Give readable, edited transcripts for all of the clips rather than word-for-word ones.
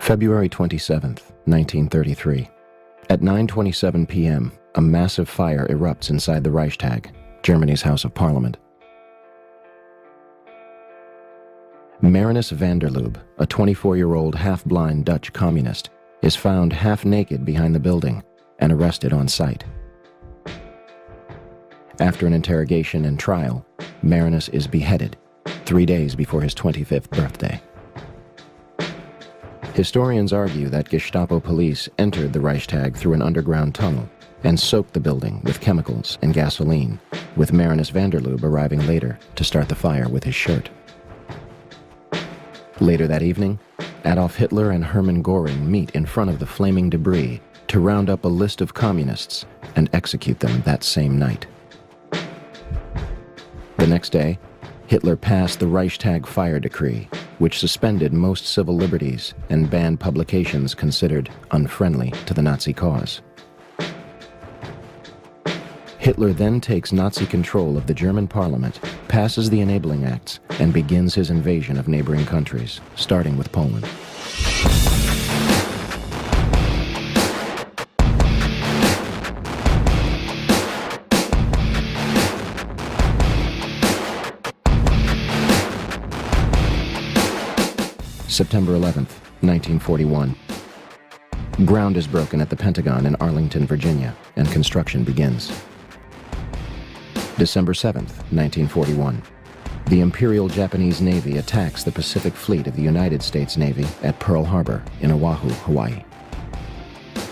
February 27th, 1933. At 9:27 p.m., a massive fire erupts inside the Reichstag, Germany's House of Parliament. Marinus van der Lubbe, a 24-year-old half-blind Dutch communist, is found half-naked behind the building and arrested on sight. After an interrogation and trial, Marinus is beheaded 3 days before his 25th birthday. Historians argue that Gestapo police entered the Reichstag through an underground tunnel and soaked the building with chemicals and gasoline, with Marinus van der Lubbe arriving later to start the fire with his shirt. Later that evening, Adolf Hitler and Hermann Göring meet in front of the flaming debris to round up a list of communists and execute them that same night. The next day, Hitler passed the Reichstag fire decree, which suspended most civil liberties and banned publications considered unfriendly to the Nazi cause. Hitler then takes Nazi control of the German parliament, passes the Enabling Acts, and begins his invasion of neighboring countries, starting with Poland. September 11th, 1941. Ground is broken at the Pentagon in Arlington, Virginia, and construction begins. December 7th, 1941. The Imperial Japanese Navy attacks the Pacific Fleet of the United States Navy at Pearl Harbor in Oahu, Hawaii.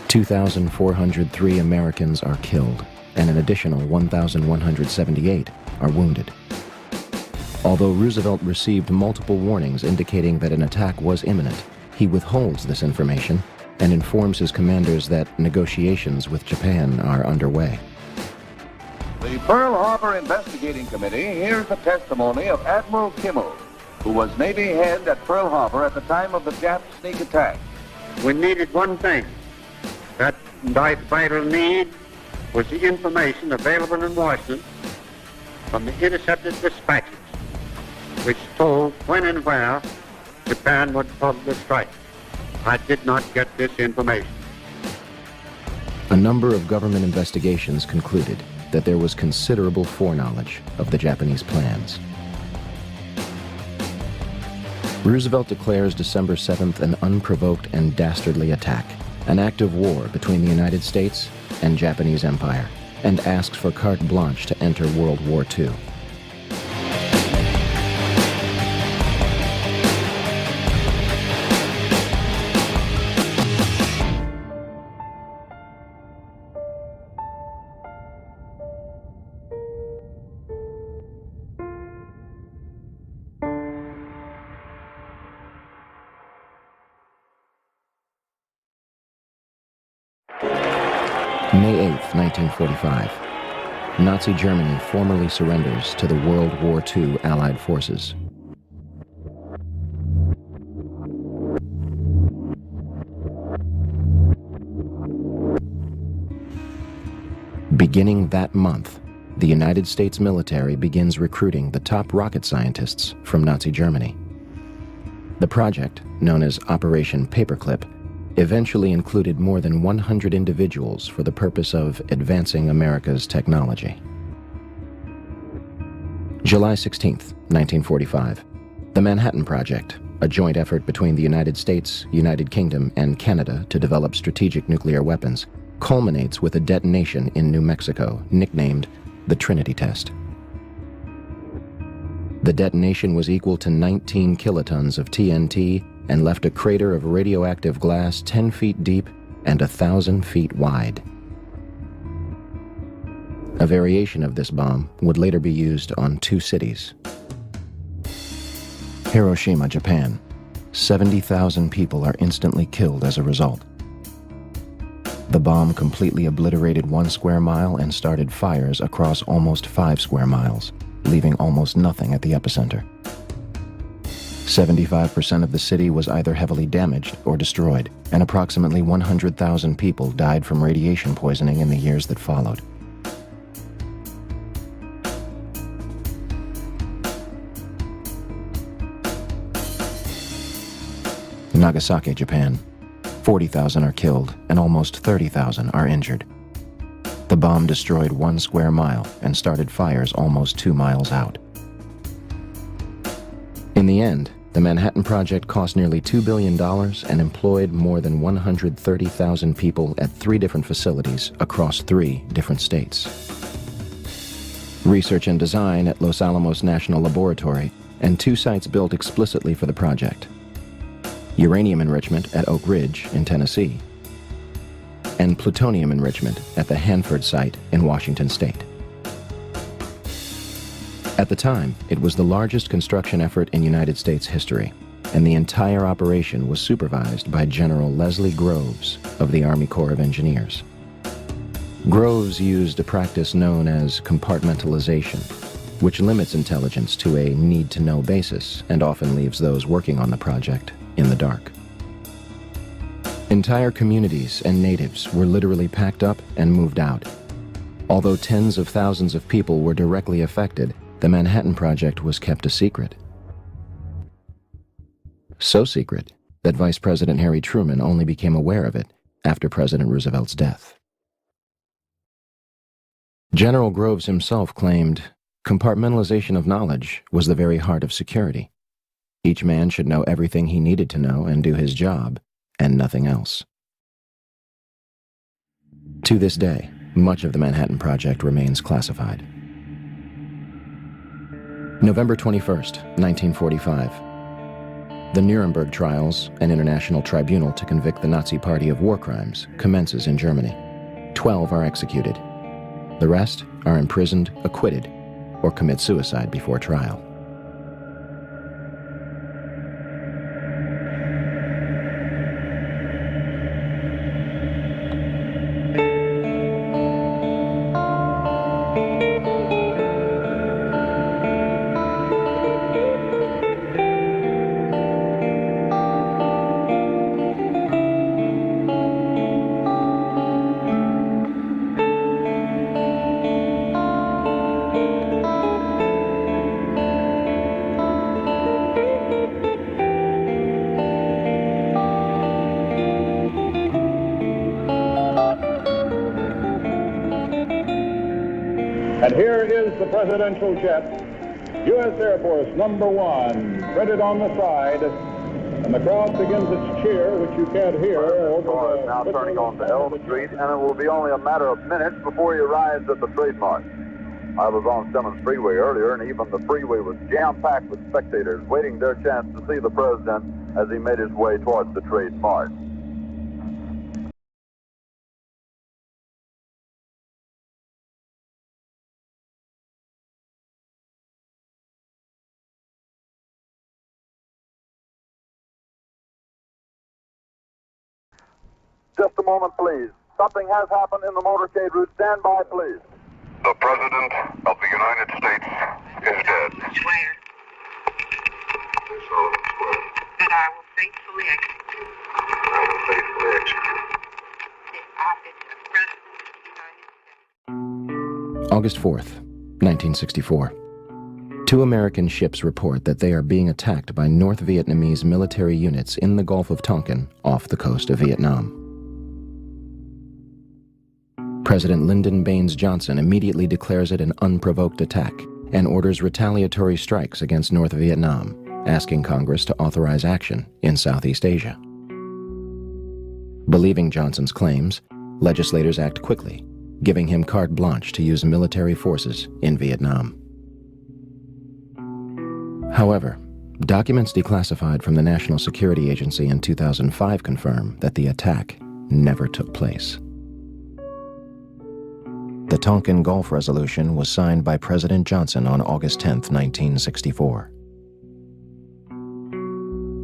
2,403 Americans are killed, and an additional 1,178 are wounded. Although Roosevelt received multiple warnings indicating that an attack was imminent, he withholds this information and informs his commanders that negotiations with Japan are underway. The Pearl Harbor Investigating Committee hears the testimony of Admiral Kimmel, who was Navy head at Pearl Harbor at the time of the Jap sneak attack. We needed one thing. That vital need was the information available in Washington from the intercepted dispatches, which told when and where Japan would probably strike. I did not get this information. A number of government investigations concluded that there was considerable foreknowledge of the Japanese plans. Roosevelt declares December 7th an unprovoked and dastardly attack, an act of war between the United States and Japanese Empire, and asks for carte blanche to enter World War II. May 8th, 1945. Nazi Germany formally surrenders to the World War II Allied forces. Beginning that month, the United States military begins recruiting the top rocket scientists from Nazi Germany. The project, known as Operation Paperclip, eventually included more than 100 individuals for the purpose of advancing America's technology. July 16th, 1945. The Manhattan Project, a joint effort between the United States, United Kingdom, and Canada to develop strategic nuclear weapons, culminates with a detonation in New Mexico, nicknamed the Trinity Test. The detonation was equal to 19 kilotons of TNT and left a crater of radioactive glass 10 feet deep and 1,000 feet wide. A variation of this bomb would later be used on 2 cities. Hiroshima, Japan. 70,000 people are instantly killed as a result. The bomb completely obliterated 1 square mile and started fires across almost 5 square miles, leaving almost nothing at the epicenter. 75% of the city was either heavily damaged or destroyed, and approximately 100,000 people died from radiation poisoning in the years that followed. Nagasaki, Japan. 40,000 are killed and almost 30,000 are injured. The bomb destroyed 1 square mile and started fires almost 2 miles out. In the end, the Manhattan Project cost nearly $2 billion and employed more than 130,000 people at 3 different facilities across 3 different states. Research and design at Los Alamos National Laboratory and 2 sites built explicitly for the project. Uranium enrichment at Oak Ridge in Tennessee, and plutonium enrichment at the Hanford site in Washington State. At the time, it was the largest construction effort in United States history, and the entire operation was supervised by General Leslie Groves of the Army Corps of Engineers. Groves used a practice known as compartmentalization, which limits intelligence to a need-to-know basis and often leaves those working on the project in the dark. Entire communities and natives were literally packed up and moved out. Although tens of thousands of people were directly affected, the Manhattan Project was kept a secret. So secret that Vice President Harry Truman only became aware of it after President Roosevelt's death. General Groves himself claimed, "Compartmentalization of knowledge was the very heart of security. Each man should know everything he needed to know and do his job, and nothing else." To this day, much of the Manhattan Project remains classified. November 21st, 1945. The Nuremberg trials, an international tribunal to convict the Nazi Party of war crimes, commences in Germany. 12 are executed. The rest are imprisoned, acquitted, or commit suicide before trial. And here is the presidential jet, U.S. Air Force number 1, printed on the side, and the crowd begins its cheer, which you can't hear. The car is now turning on to Elm Street, and it will be only a matter of minutes before he arrives at the trademark. I was on Simmons Freeway earlier, and even the freeway was jam-packed with spectators waiting their chance to see the president as he made his way towards the trademark. Just a moment, please. Something has happened in the motorcade route. Stand by, please. The President of the United States is dead. Swear that I will faithfully execute the office of President of the United States. August 4th, 1964. 2 American ships report that they are being attacked by North Vietnamese military units in the Gulf of Tonkin off the coast of Vietnam. President Lyndon Baines Johnson immediately declares it an unprovoked attack and orders retaliatory strikes against North Vietnam, asking Congress to authorize action in Southeast Asia. Believing Johnson's claims, legislators act quickly, giving him carte blanche to use military forces in Vietnam. However, documents declassified from the National Security Agency in 2005 confirm that the attack never took place. The Tonkin Gulf Resolution was signed by President Johnson on August 10, 1964.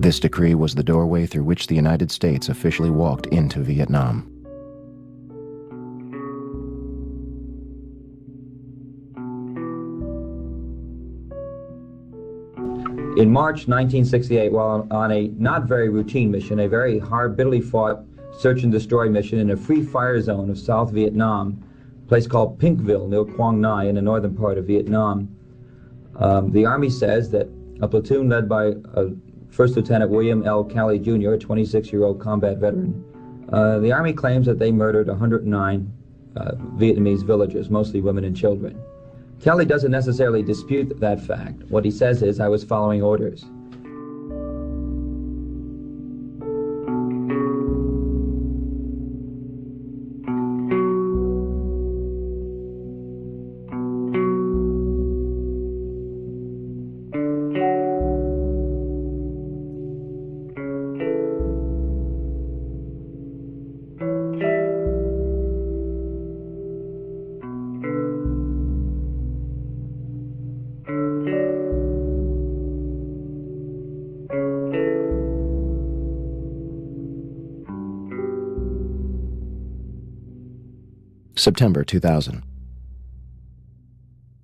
This decree was the doorway through which the United States officially walked into Vietnam. In March 1968, while on a not very routine mission, a very hard, bitterly fought search and destroy mission in a free fire zone of South Vietnam, a place called Pinkville near Quang Ngai in the northern part of Vietnam, the Army says that a platoon led by First Lieutenant William L. Calley Jr., a 26-year-old combat veteran. The Army claims that they murdered 109 Vietnamese villagers, mostly women and children. Calley doesn't necessarily dispute that fact. What he says is, I was following orders. September 2000.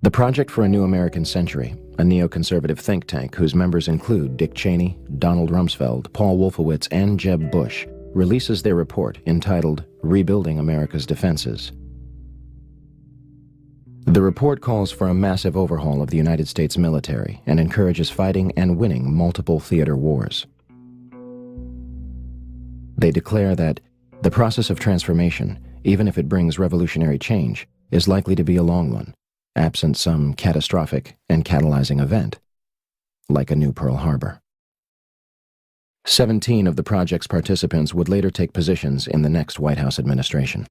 The Project for a New American Century, a neoconservative think tank whose members include Dick Cheney, Donald Rumsfeld, Paul Wolfowitz, and Jeb Bush, releases their report entitled Rebuilding America's Defenses. The report calls for a massive overhaul of the United States military and encourages fighting and winning multiple theater wars. They declare that the process of transformation, even if it brings revolutionary change, is likely to be a long one, absent some catastrophic and catalyzing event, like a new Pearl Harbor. 17 of the project's participants would later take positions in the next White House administration.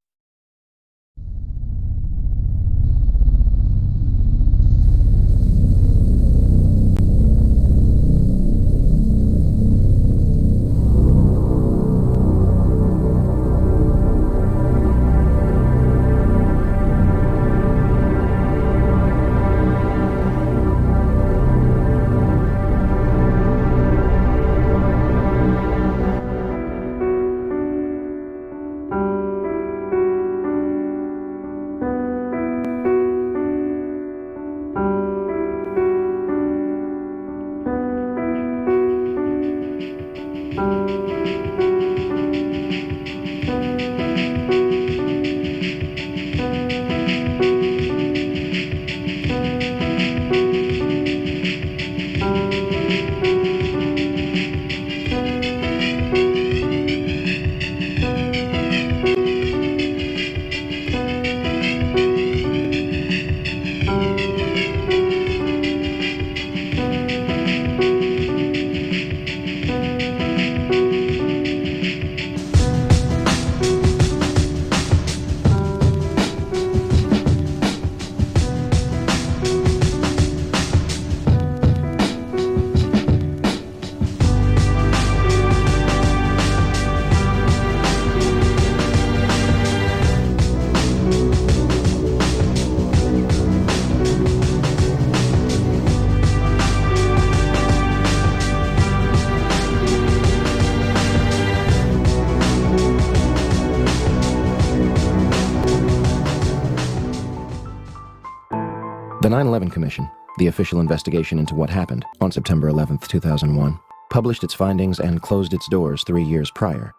The 9/11 Commission, the official investigation into what happened on September 11, 2001, published its findings and closed its doors 3 years prior.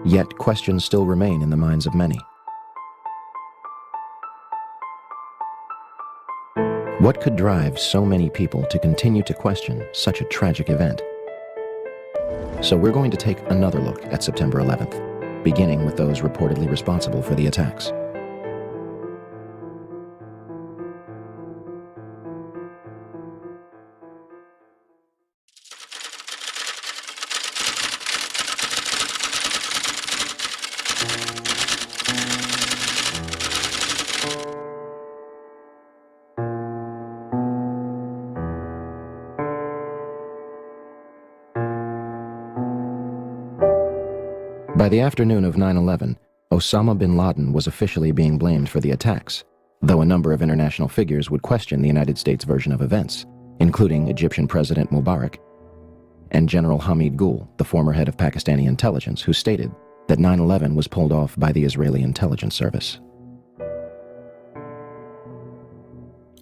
Yet questions still remain in the minds of many. What could drive so many people to continue to question such a tragic event? So we're going to take another look at September 11th, beginning with those reportedly responsible for the attacks. By the afternoon of 9/11, Osama bin Laden was officially being blamed for the attacks, though a number of international figures would question the United States version of events, including Egyptian President Mubarak and General Hamid Gul, the former head of Pakistani intelligence, who stated that 9/11 was pulled off by the Israeli intelligence service.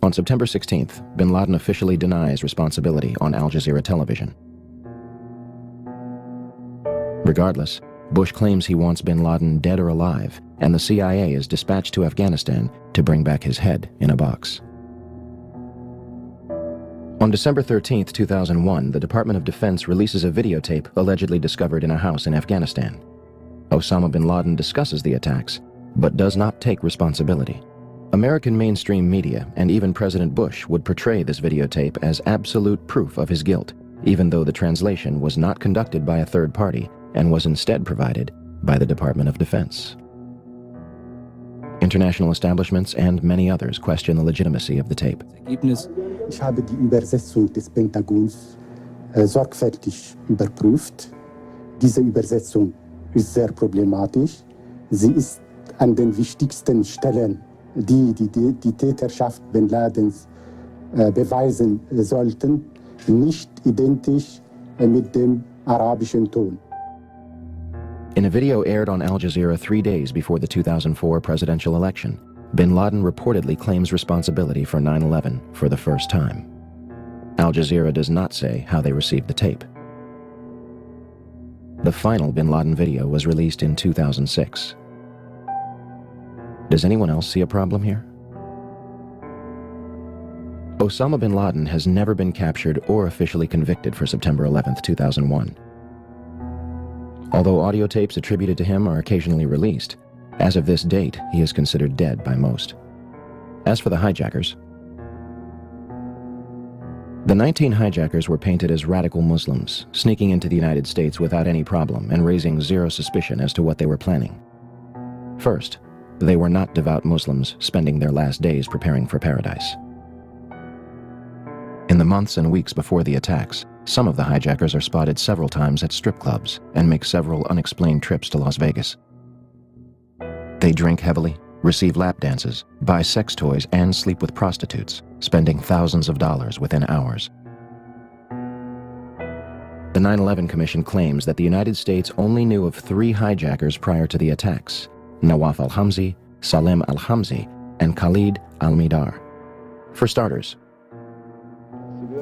On September 16th, bin Laden officially denies responsibility on Al Jazeera television. Regardless, Bush claims he wants bin Laden dead or alive, and the CIA is dispatched to Afghanistan to bring back his head in a box. On December 13, 2001, the Department of Defense releases a videotape allegedly discovered in a house in Afghanistan. Osama bin Laden discusses the attacks, but does not take responsibility. American mainstream media and even President Bush would portray this videotape as absolute proof of his guilt, even though the translation was not conducted by a third party and was instead provided by the Department of Defense. International establishments and many others question the legitimacy of the tape. Ich habe die Übersetzung des Pentagons sorgfältig überprüft. Diese Übersetzung ist sehr problematisch. Sie ist an den wichtigsten Stellen, die Täterschaft Bin Ladens beweisen sollten, nicht identisch mit dem arabischen Ton. In a video aired on Al Jazeera 3 days before the 2004 presidential election, bin Laden reportedly claims responsibility for 9/11 for the first time. Al Jazeera does not say how they received the tape. The final bin Laden video was released in 2006. Does anyone else see a problem here? Osama bin Laden has never been captured or officially convicted for September 11, 2001. Although audio tapes attributed to him are occasionally released, as of this date, he is considered dead by most. As for the hijackers, the 19 hijackers were painted as radical Muslims, sneaking into the United States without any problem and raising zero suspicion as to what they were planning. First, they were not devout Muslims spending their last days preparing for paradise. In the months and weeks before the attacks, some of the hijackers are spotted several times at strip clubs and make several unexplained trips to Las Vegas. They drink heavily, receive lap dances, buy sex toys, and sleep with prostitutes, spending thousands of dollars within hours. The 9/11 Commission claims that the United States only knew of 3 hijackers prior to the attacks: Nawaf al-Hamzi, Salem al-Hamzi, and Khalid al-Midar. For starters,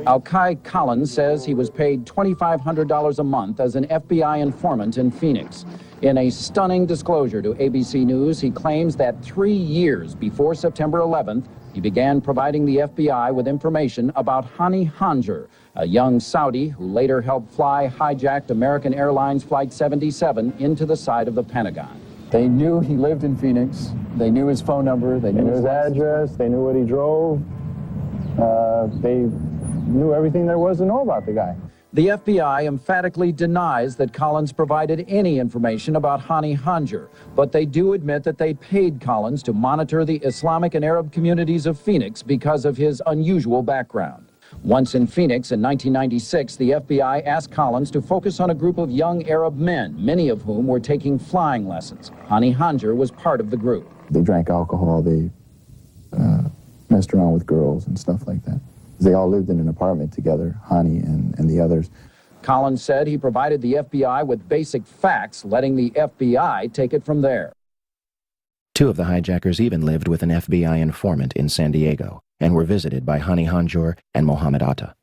Al-Kai Collins says he was paid $2,500 a month as an FBI informant in Phoenix. In a stunning disclosure to ABC News, he claims that 3 years before September 11th, he began providing the FBI with information about Hani Hanjour, a young Saudi who later helped fly hijacked American Airlines Flight 77 into the side of the Pentagon. They knew he lived in Phoenix. They knew his phone number. They knew his address. They knew what he drove. They knew everything there was to know about the guy. The FBI emphatically denies that Collins provided any information about Hani Hanjour, but they do admit that they paid Collins to monitor the Islamic and Arab communities of Phoenix because of his unusual background. Once in Phoenix in 1996, the FBI asked Collins to focus on a group of young Arab men, many of whom were taking flying lessons. Hani Hanjour was part of the group. They drank alcohol, they messed around with girls and stuff like that. They all lived in an apartment together, Hani and the others. Collins said he provided the FBI with basic facts, letting the FBI take it from there. 2 of the hijackers even lived with an FBI informant in San Diego and were visited by Hani Hanjour and Mohammed Atta.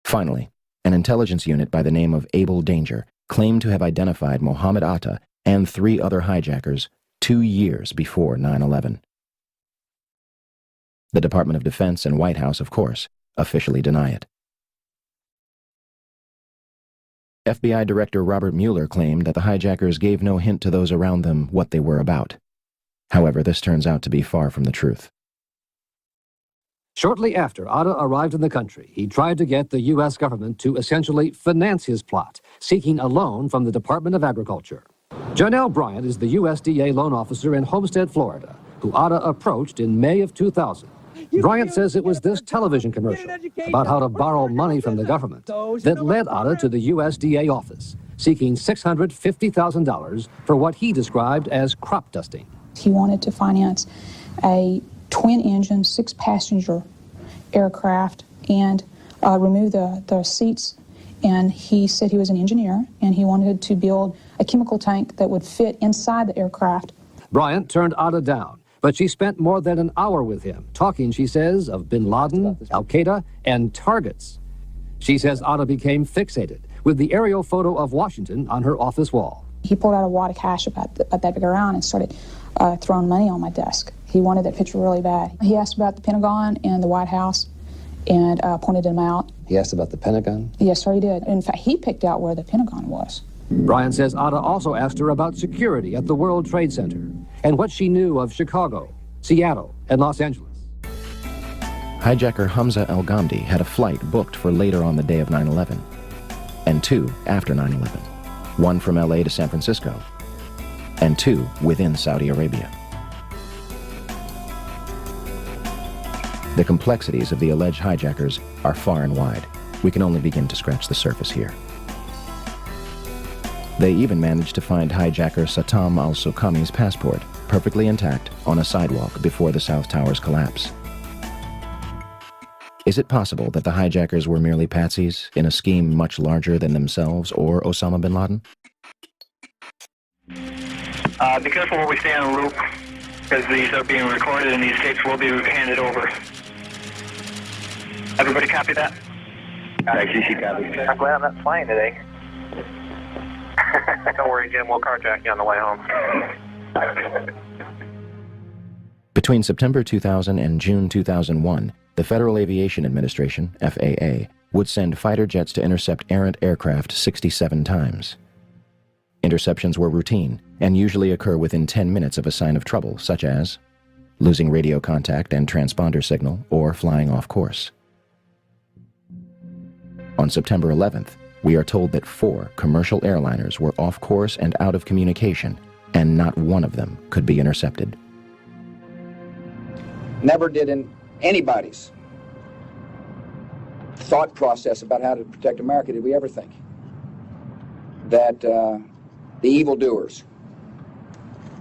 Finally, an intelligence unit by the name of Able Danger claimed to have identified Mohammed Atta and 3 other hijackers 2 years before 9/11. The Department of Defense and White House, of course, officially deny it. FBI Director Robert Mueller claimed that the hijackers gave no hint to those around them what they were about. However, this turns out to be far from the truth. Shortly after Atta arrived in the country, he tried to get the U.S. government to essentially finance his plot, seeking a loan from the Department of Agriculture. Janelle Bryant is the USDA loan officer in Homestead, Florida, who Atta approached in May of 2000. Bryant says it was this television commercial about how to borrow money from the government that led Atta to the USDA office, seeking $650,000 for what he described as crop dusting. He wanted to finance a twin-engine, 6-passenger aircraft and remove the seats. And he said he was an engineer, and he wanted to build a chemical tank that would fit inside the aircraft. Bryant turned Atta down, but she spent more than an hour with him, talking, she says, of bin Laden, Al-Qaeda, and targets. She says Atta became fixated with the aerial photo of Washington on her office wall. He pulled out a wad of cash about that big around and started throwing money on my desk. He wanted that picture really bad. He asked about the Pentagon and the White House and pointed them out. He asked about the Pentagon? Yes, sir, he did. In fact, he picked out where the Pentagon was. Bryant says Ada also asked her about security at the World Trade Center and what she knew of Chicago, Seattle, and Los Angeles. Hijacker Hamza El-Ghamdi had a flight booked for later on the day of 9/11, and 2 after 9/11, 1 from LA to San Francisco, and 2 within Saudi Arabia. The complexities of the alleged hijackers are far and wide. We can only begin to scratch the surface here. They even managed to find hijacker Satam al-Suqami's passport, perfectly intact, on a sidewalk before the South Tower's collapse. Is it possible that the hijackers were merely patsies in a scheme much larger than themselves or Osama bin Laden? Be careful where we stay on route, because these are being recorded and these tapes will be handed over. Everybody copy that? XCC copy. I'm glad I'm not flying today. Don't worry, Jim. We'll carjack you on the way home. Between September 2000 and June 2001, the Federal Aviation Administration, FAA, would send fighter jets to intercept errant aircraft 67 times. Interceptions were routine and usually occur within 10 minutes of a sign of trouble, such as losing radio contact and transponder signal or flying off course. On September 11th, we are told that 4 commercial airliners were off course and out of communication, and not one of them could be intercepted. Never did in anybody's thought process about how to protect America did we ever think that the evildoers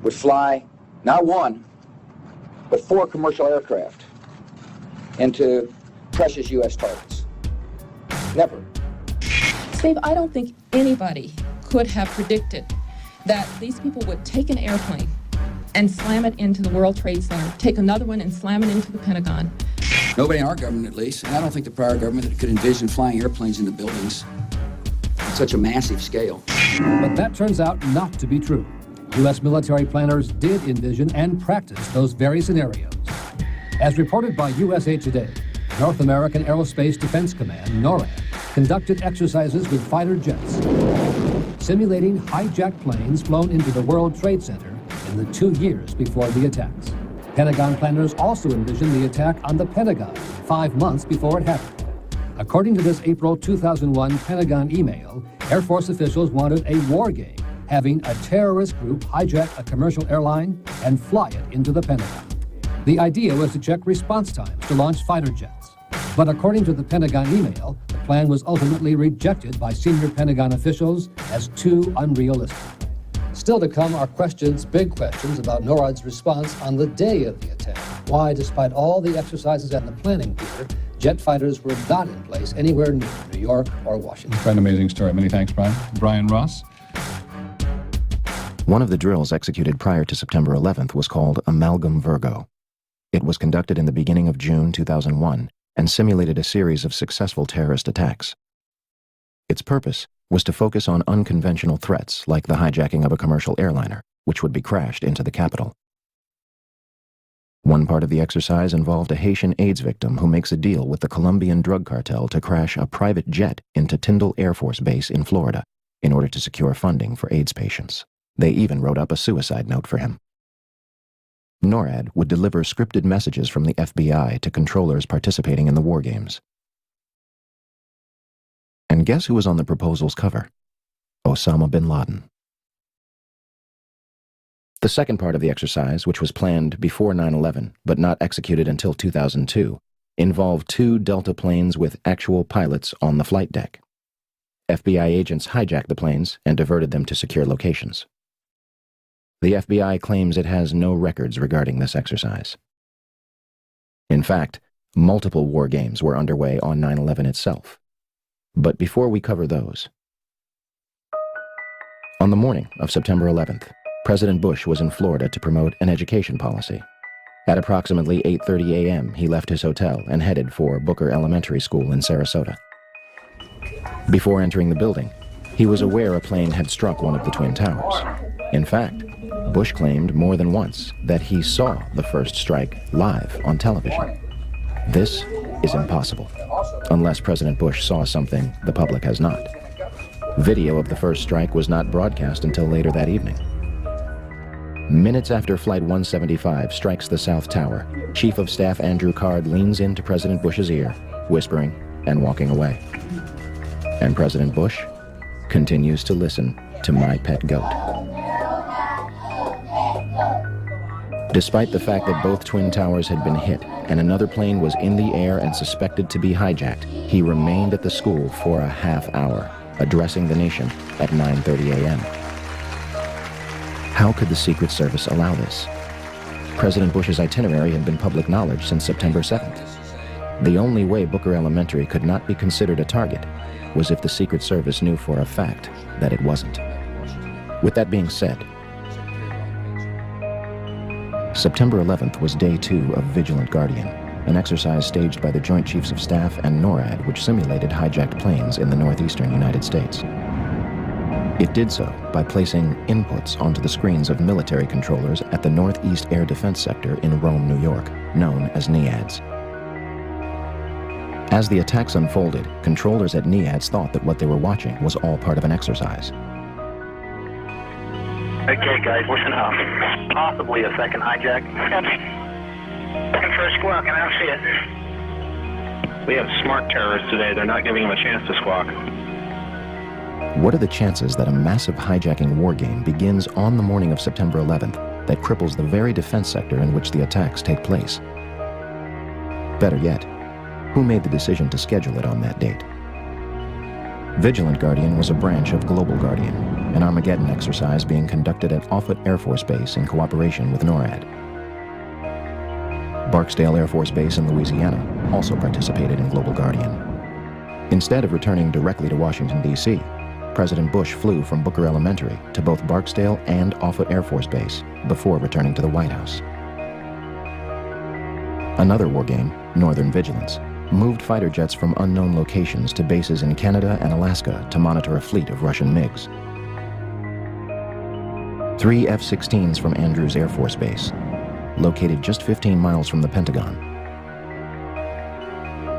would fly not 1, but 4 commercial aircraft into precious U.S. targets. Never. Steve, I don't think anybody could have predicted that these people would take an airplane and slam it into the World Trade Center, take another one and slam it into the Pentagon. Nobody in our government, at least, and I don't think the prior government could envision flying airplanes into buildings on such a massive scale. But that turns out not to be true. U.S. military planners did envision and practice those very scenarios. As reported by USA Today, North American Aerospace Defense Command, NORAD, conducted exercises with fighter jets, simulating hijacked planes flown into the World Trade Center in the 2 years before the attacks. Pentagon planners also envisioned the attack on the Pentagon 5 months before it happened. According to this April 2001 Pentagon email, Air Force officials wanted a war game, having a terrorist group hijack a commercial airline and fly it into the Pentagon. The idea was to check response times to launch fighter jets. But according to the Pentagon email, the plan was ultimately rejected by senior Pentagon officials as too unrealistic. Still to come are questions, big questions, about NORAD's response on the day of the attack. Why, despite all the exercises and the planning here, jet fighters were not in place anywhere near New York or Washington. Quite an amazing story. Many thanks, Brian. Brian Ross. One of the drills executed prior to September 11th was called Amalgam Virgo. It was conducted in the beginning of June 2001 and simulated a series of successful terrorist attacks. Its purpose was to focus on unconventional threats like the hijacking of a commercial airliner, which would be crashed into the capital. One part of the exercise involved a Haitian AIDS victim who makes a deal with the Colombian drug cartel to crash a private jet into Tyndall Air Force Base in Florida in order to secure funding for AIDS patients. They even wrote up a suicide note for him. NORAD would deliver scripted messages from the FBI to controllers participating in the war games. And guess who was on the proposal's cover? Osama bin Laden. The second part of the exercise, which was planned before 9/11 but not executed until 2002, involved 2 Delta planes with actual pilots on the flight deck. FBI agents hijacked the planes and diverted them to secure locations. The FBI claims it has no records regarding this exercise. In fact, multiple war games were underway on 9/11 itself. But before we cover those, on the morning of September 11th, President Bush was in Florida to promote an education policy. At approximately 8:30 a.m., he left his hotel and headed for Booker Elementary School in Sarasota. Before entering the building, he was aware a plane had struck one of the Twin Towers. In fact, Bush claimed more than once that he saw the first strike live on television. This is impossible, unless President Bush saw something the public has not. Video of the first strike was not broadcast until later that evening. Minutes after Flight 175 strikes the South Tower, Chief of Staff Andrew Card leans into President Bush's ear, whispering and walking away. And President Bush continues to listen to My Pet Goat. Despite the fact that both Twin Towers had been hit and another plane was in the air and suspected to be hijacked, he remained at the school for a half hour, addressing the nation at 9:30 a.m. How could the Secret Service allow this? President Bush's itinerary had been public knowledge since September 7th. The only way Booker Elementary could not be considered a target was if the Secret Service knew for a fact that it wasn't. With that being said, September 11th was day 2 of Vigilant Guardian, an exercise staged by the Joint Chiefs of Staff and NORAD which simulated hijacked planes in the northeastern United States. It did so by placing inputs onto the screens of military controllers at the Northeast Air Defense Sector in Rome, New York, known as NEADS. As the attacks unfolded, controllers at NEADS thought that what they were watching was all part of an exercise. Okay, guys, listen up. Possibly a second hijack. First squawk, and I don't see it. We have smart terrorists today. They're not giving them a chance to squawk. What are the chances that a massive hijacking war game begins on the morning of September 11th that cripples the very defense sector in which the attacks take place? Better yet, who made the decision to schedule it on that date? Vigilant Guardian was a branch of Global Guardian, an Armageddon exercise being conducted at Offutt Air Force Base in cooperation with NORAD. Barksdale Air Force Base in Louisiana also participated in Global Guardian. Instead of returning directly to Washington, D.C., President Bush flew from Booker Elementary to both Barksdale and Offutt Air Force Base before returning to the White House. Another war game, Northern Vigilance, moved fighter jets from unknown locations to bases in Canada and Alaska to monitor a fleet of Russian MiGs. 3 F-16s from Andrews Air Force Base, located just 15 miles from the Pentagon,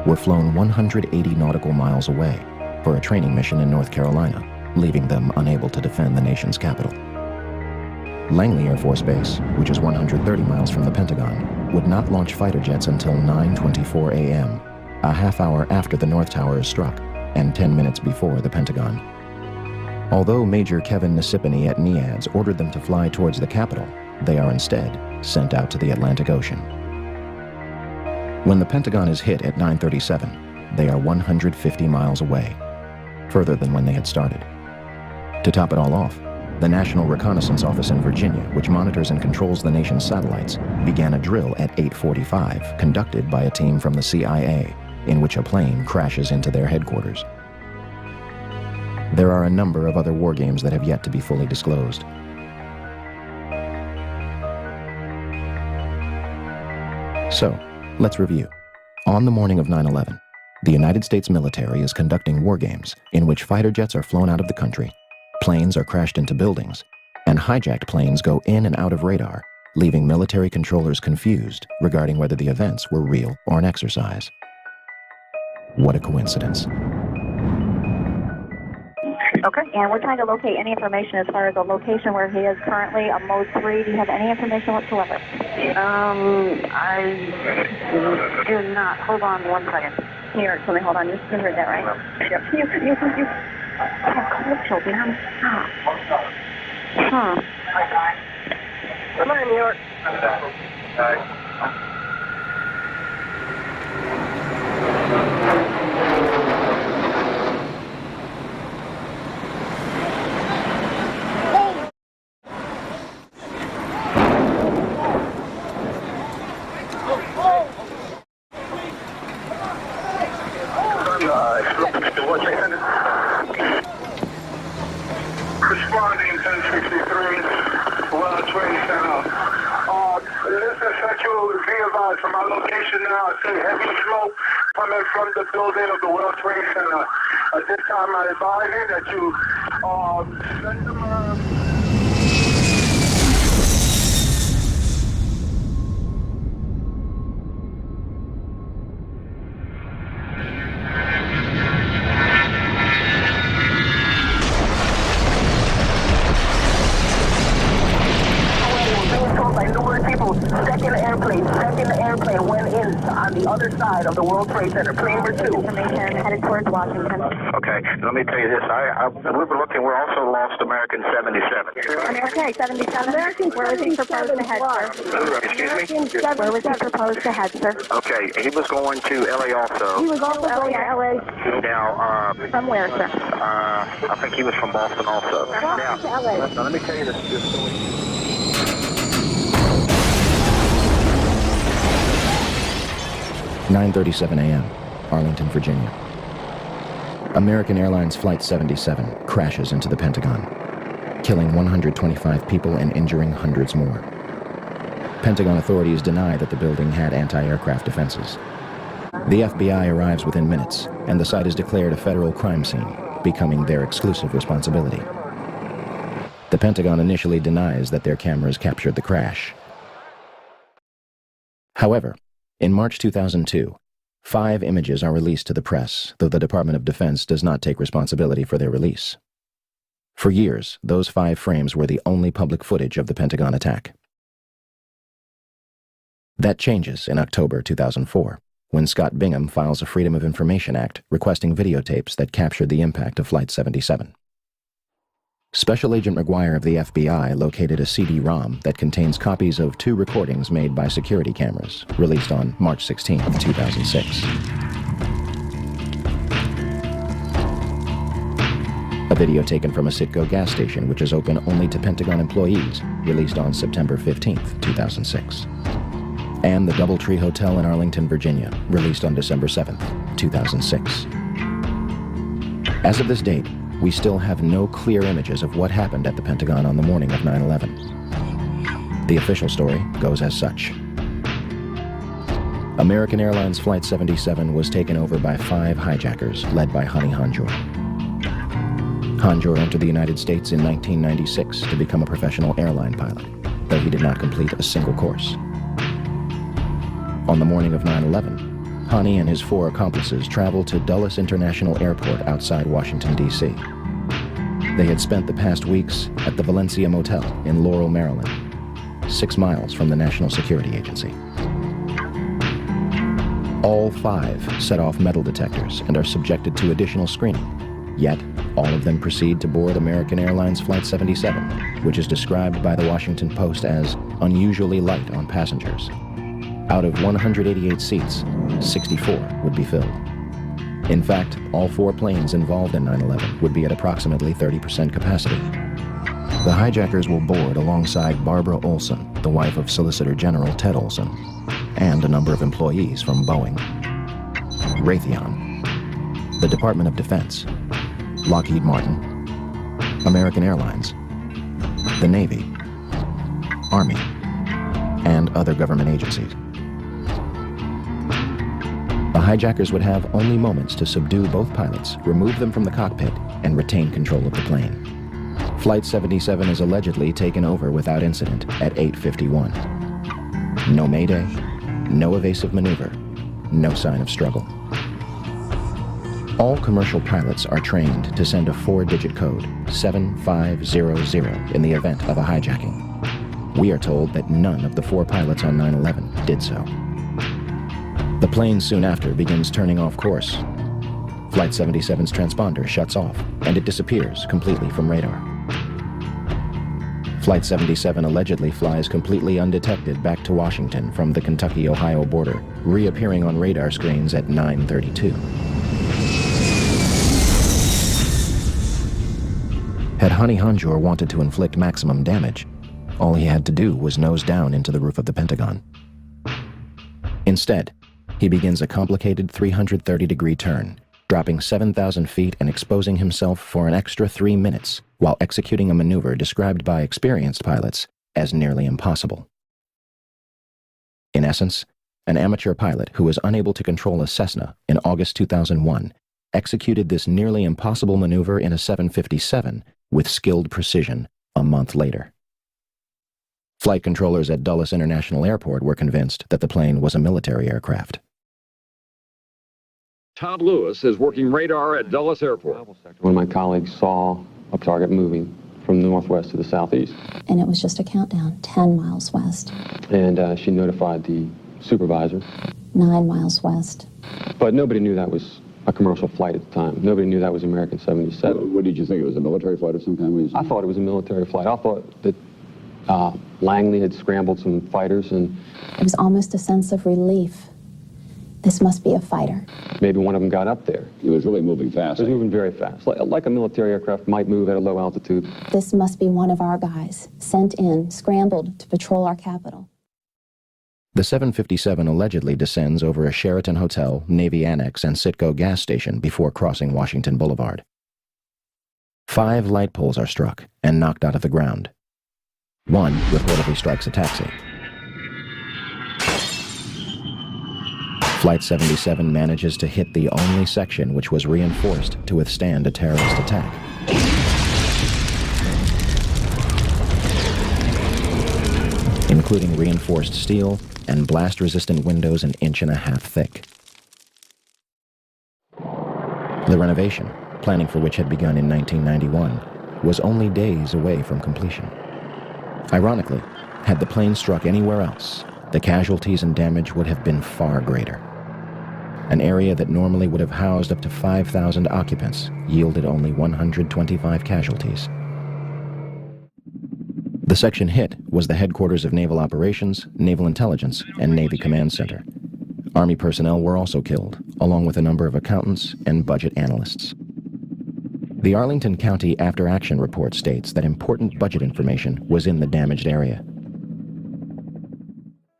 were flown 180 nautical miles away for a training mission in North Carolina, leaving them unable to defend the nation's capital. Langley Air Force Base, which is 130 miles from the Pentagon, would not launch fighter jets until 9:24 a.m., a half hour after the North Tower is struck and 10 minutes before the Pentagon. Although Major Kevin Nasipany at NEADS ordered them to fly towards the capital, they are instead sent out to the Atlantic Ocean. When the Pentagon is hit at 9:37, they are 150 miles away, further than when they had started. To top it all off, the National Reconnaissance Office in Virginia, which monitors and controls the nation's satellites, began a drill at 8:45, conducted by a team from the CIA, in which a plane crashes into their headquarters. There are a number of other war games that have yet to be fully disclosed. So, let's review. On the morning of 9/11, the United States military is conducting war games in which fighter jets are flown out of the country, planes are crashed into buildings, and hijacked planes go in and out of radar, leaving military controllers confused regarding whether the events were real or an exercise. What a coincidence. Okay, and we're trying to locate any information as far as the location where he is currently on Mode 3. Do you have any information whatsoever? I do not. Hold on one second. Here, so hold on. You heard that, right? Yep. You. Oh, cold choke, man. Stop. Come on, New York. Responding 1063, World Trade Center. Listen, Central, be advised from our location now. I see heavy smoke coming from the building of the World Trade Center. At this time, I advise you that you send them sent in the airplane went in on the other side of the World Trade Center, plane number 2. Information headed towards Washington. Okay, let me tell you this. We were looking, we're also lost American 77. Okay, 77. Where was he proposed to head, sir? Excuse me? Where was he proposed to head, sir? Okay, he was going to LA also. He was also going to LA. Now, From where, sir? I think he was from Boston also. Now, to LA. let me tell you this story. 9:37 a.m., Arlington, Virginia. American Airlines Flight 77 crashes into the Pentagon, killing 125 people and injuring hundreds more. Pentagon authorities deny that the building had anti-aircraft defenses. The FBI arrives within minutes, and the site is declared a federal crime scene, becoming their exclusive responsibility. The Pentagon initially denies that their cameras captured the crash. However, in March 2002, 5 images are released to the press, though the Department of Defense does not take responsibility for their release. For years, those 5 frames were the only public footage of the Pentagon attack. That changes in October 2004, when Scott Bingham files a Freedom of Information Act requesting videotapes that captured the impact of Flight 77. Special Agent McGuire of the FBI located a CD-ROM that contains copies of 2 recordings made by security cameras, released on March 16, 2006. A video taken from a Citgo gas station, which is open only to Pentagon employees, released on September 15, 2006. And the Doubletree Hotel in Arlington, Virginia, released on December 7, 2006. As of this date, we still have no clear images of what happened at the Pentagon on the morning of 9/11. The official story goes as such. American Airlines Flight 77 was taken over by 5 hijackers led by Hani Hanjour. Hanjour entered the United States in 1996 to become a professional airline pilot, though he did not complete a single course. On the morning of 9/11, Hani and his 4 accomplices traveled to Dulles International Airport outside Washington, D.C. They had spent the past weeks at the Valencia Motel in Laurel, Maryland, 6 miles from the National Security Agency. All 5 set off metal detectors and are subjected to additional screening, yet all of them proceed to board American Airlines Flight 77, which is described by the Washington Post as unusually light on passengers. Out of 188 seats, 64 would be filled. In fact, all 4 planes involved in 9/11 would be at approximately 30% capacity. The hijackers will board alongside Barbara Olson, the wife of Solicitor General Ted Olson, and a number of employees from Boeing, Raytheon, the Department of Defense, Lockheed Martin, American Airlines, the Navy, Army, and other government agencies. The hijackers would have only moments to subdue both pilots, remove them from the cockpit, and retain control of the plane. Flight 77 is allegedly taken over without incident at 8:51. No mayday, no evasive maneuver, no sign of struggle. All commercial pilots are trained to send a 4-digit code, 7500, in the event of a hijacking. We are told that none of the 4 pilots on 9/11 did so. The plane soon after begins turning off course. Flight 77's transponder shuts off, and it disappears completely from radar. Flight 77 allegedly flies completely undetected back to Washington from the Kentucky-Ohio border, reappearing on radar screens at 9:32. Had Hani Hanjour wanted to inflict maximum damage, all he had to do was nose down into the roof of the Pentagon. Instead, he begins a complicated 330-degree turn, dropping 7,000 feet and exposing himself for an extra 3 minutes while executing a maneuver described by experienced pilots as nearly impossible. In essence, an amateur pilot who was unable to control a Cessna in August 2001 executed this nearly impossible maneuver in a 757 with skilled precision a month later. Flight controllers at Dulles International Airport were convinced that the plane was a military aircraft. Todd Lewis is working radar at Dulles Airport. One of my colleagues saw a target moving from the northwest to the southeast. And it was just a countdown, 10 miles west. And she notified the supervisor. 9 miles west. But nobody knew that was a commercial flight at the time. Nobody knew that was American 77. What did you think? It was a military flight of some kind? I thought it was a military flight. I thought that Langley had scrambled some fighters, and It was almost a sense of relief. This must be a fighter. maybe one of them got up there. It was really moving fast. It was moving very fast, like a military aircraft might move at a low altitude. This must be one of our guys, sent in, scrambled to patrol our capital. The 757 allegedly descends over a Sheraton Hotel, Navy Annex, and Citgo gas station before crossing Washington Boulevard. 5 light poles are struck and knocked out of the ground. One reportedly strikes a taxi. Flight 77 manages to hit the only section which was reinforced to withstand a terrorist attack. Including reinforced steel and blast-resistant windows 1.5 inches thick. The renovation, planning for which had begun in 1991, was only days away from completion. Ironically, had the plane struck anywhere else, the casualties and damage would have been far greater. An area that normally would have housed up to 5,000 occupants yielded only 125 casualties. The section hit was the headquarters of Naval Operations, Naval Intelligence, and Navy Command Center. Army personnel were also killed, along with a number of accountants and budget analysts. The Arlington County After Action Report states that important budget information was in the damaged area.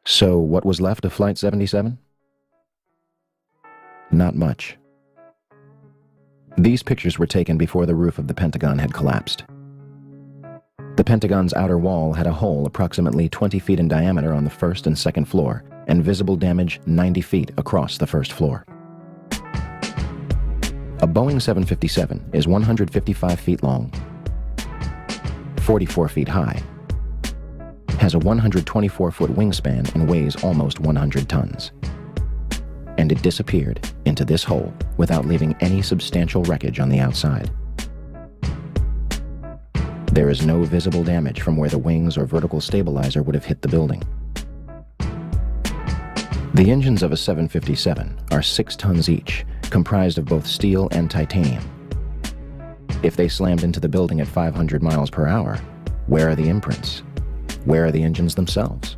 So what was left of Flight 77? Not much. These pictures were taken before the roof of the Pentagon had collapsed. The Pentagon's outer wall had a hole approximately 20 feet in diameter on the first and second floor, and visible damage 90 feet across the first floor. A Boeing 757 is 155 feet long, 44 feet high, has a 124-foot wingspan and weighs almost 100 tons. And it disappeared into this hole without leaving any substantial wreckage on the outside. There is no visible damage from where the wings or vertical stabilizer would have hit the building. The engines of a 757 are 6 tons each, comprised of both steel and titanium. If they slammed into the building at 500 miles per hour, where are the imprints? Where are the engines themselves?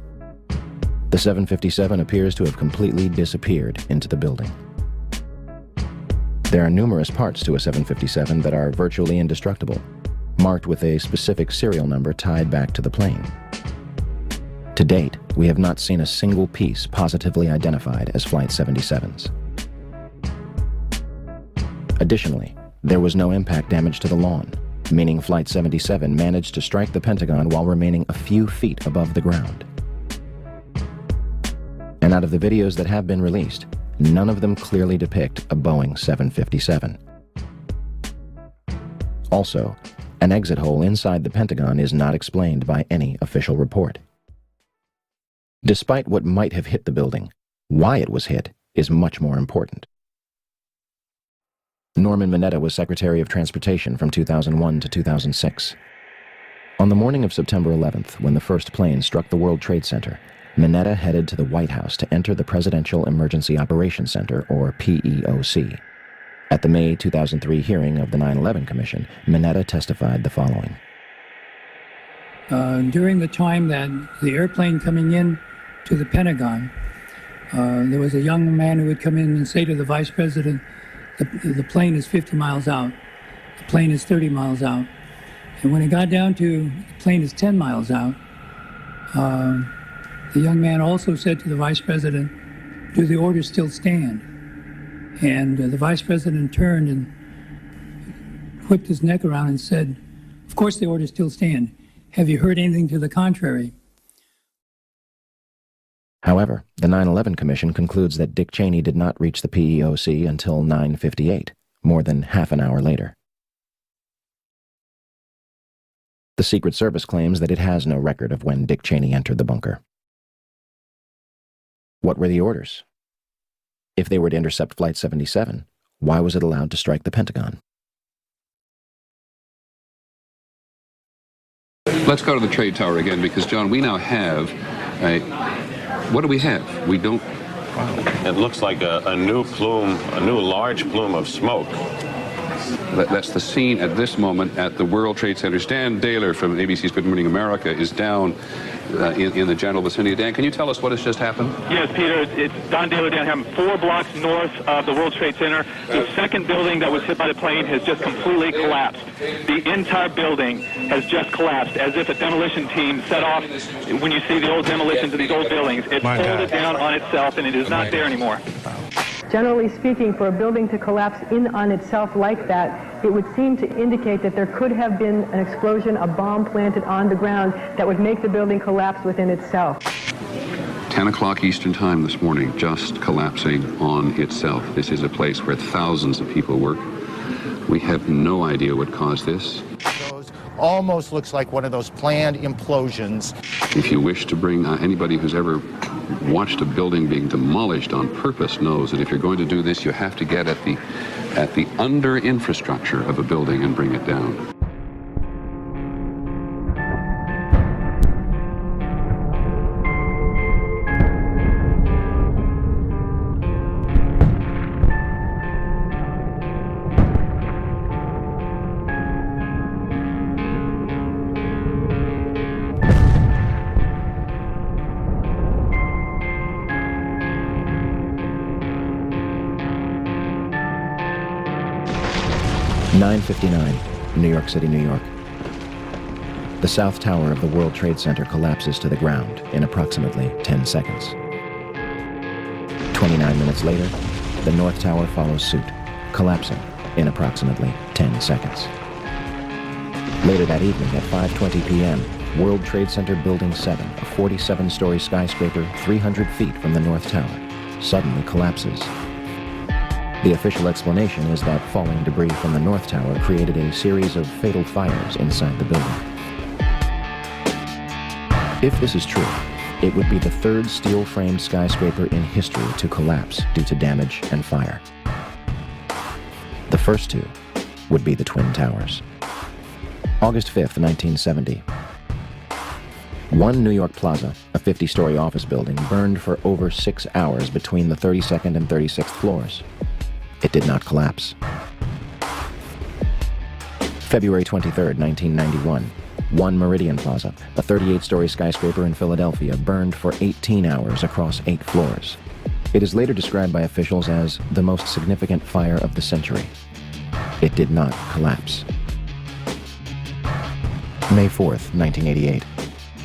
The 757 appears to have completely disappeared into the building. There are numerous parts to a 757 that are virtually indestructible, marked with a specific serial number tied back to the plane. To date, we have not seen a single piece positively identified as Flight 77's. Additionally, there was no impact damage to the lawn, meaning Flight 77 managed to strike the Pentagon while remaining a few feet above the ground. And out of the videos that have been released, none of them clearly depict a Boeing 757. Also, an exit hole inside the Pentagon is not explained by any official report. Despite what might have hit the building, why it was hit is much more important. Norman Mineta was Secretary of Transportation from 2001 to 2006. On the morning of September 11th, when the first plane struck the World Trade Center, Mineta headed to the White House to enter the Presidential Emergency Operations Center, or PEOC. At the May 2003 hearing of the 9/11 Commission, Mineta testified the following. During the time that the airplane coming in to the Pentagon, there was a young man who would come in and say to the Vice President, the plane is 50 miles out, the plane is 30 miles out. And when it got down to the plane is 10 miles out, the young man also said to the Vice President, do the orders still stand? And the Vice President turned and whipped his neck around and said, of course the orders still stand. Have you heard anything to the contrary? However, the 9/11 Commission concludes that Dick Cheney did not reach the PEOC until 9:58, more than half an hour later. The Secret Service claims that it has no record of when Dick Cheney entered the bunker. What were the orders? If they were to intercept Flight 77, why was it allowed to strike the Pentagon? Let's go to the trade tower again, because, John, we now have a... What do we have? We don't... Wow. It looks like a new plume, a new large plume of smoke. That's the scene at this moment at the World Trade Center. Dan Daler from ABC's Good Morning America is down in the general vicinity. Dan, can you tell us what has just happened? Yes, Peter, it's Don Daler down here 4 blocks north of the World Trade Center. The second building that was hit by the plane has just completely collapsed. The entire building has just collapsed, as if a demolition team set off. When you see the old demolitions of these old buildings, it's folded down on itself, and it is not there anymore. Generally speaking, for a building to collapse in on itself like that, it would seem to indicate that there could have been an explosion, a bomb planted on the ground that would make the building collapse within itself. 10 o'clock Eastern Time this morning, just collapsing on itself. This is a place where thousands of people work. We have no idea what caused this. Almost looks like one of those planned implosions. If you wish to bring anybody who's ever watched a building being demolished on purpose knows that if you're going to do this, you have to get at the under infrastructure of a building and bring it down. (9:59), New York City, New York. The South Tower of the World Trade Center collapses to the ground in approximately 10 seconds. 29 minutes later, the North Tower follows suit, collapsing in approximately 10 seconds. Later that evening at 5:20 p.m., World Trade Center Building 7, a 47-story skyscraper 300 feet from the North Tower, suddenly collapses. The official explanation is that falling debris from the North Tower created a series of fatal fires inside the building. If this is true, it would be the third steel-framed skyscraper in history to collapse due to damage and fire. The first two would be the Twin Towers. August 5th, 1970. One New York Plaza, a 50-story office building, burned for over 6 hours between the 32nd and 36th floors. It did not collapse. February 23rd, 1991. One Meridian Plaza, a 38-story skyscraper in Philadelphia, burned for 18 hours across 8 floors. It is later described by officials as the most significant fire of the century. It did not collapse. May 4th, 1988.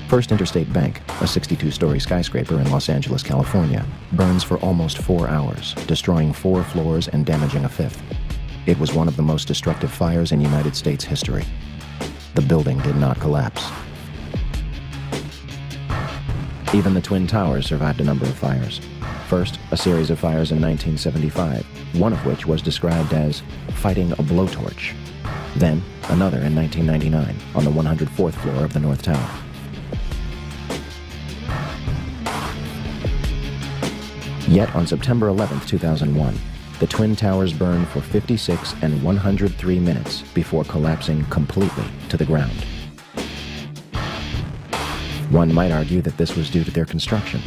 First Interstate Bank, a 62-story skyscraper in Los Angeles, California, burns for almost 4 hours, destroying 4 floors and damaging a 5th. It was one of the most destructive fires in United States history. The building did not collapse. Even the Twin Towers survived a number of fires. First, a series of fires in 1975, one of which was described as fighting a blowtorch. Then, another in 1999 on the 104th floor of the North Tower. Yet on September 11, 2001, the Twin Towers burned for 56 and 103 minutes before collapsing completely to the ground. One might argue that this was due to their construction.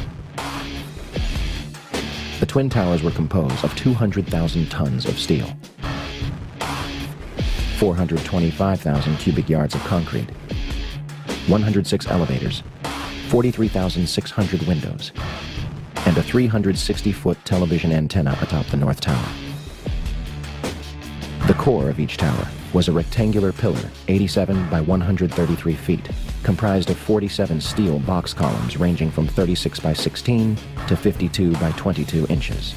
The Twin Towers were composed of 200,000 tons of steel, 425,000 cubic yards of concrete, 106 elevators, 43,600 windows, and a 360-foot television antenna atop the North Tower. The core of each tower was a rectangular pillar 87 by 133 feet, comprised of 47 steel box columns ranging from 36 by 16 to 52 by 22 inches.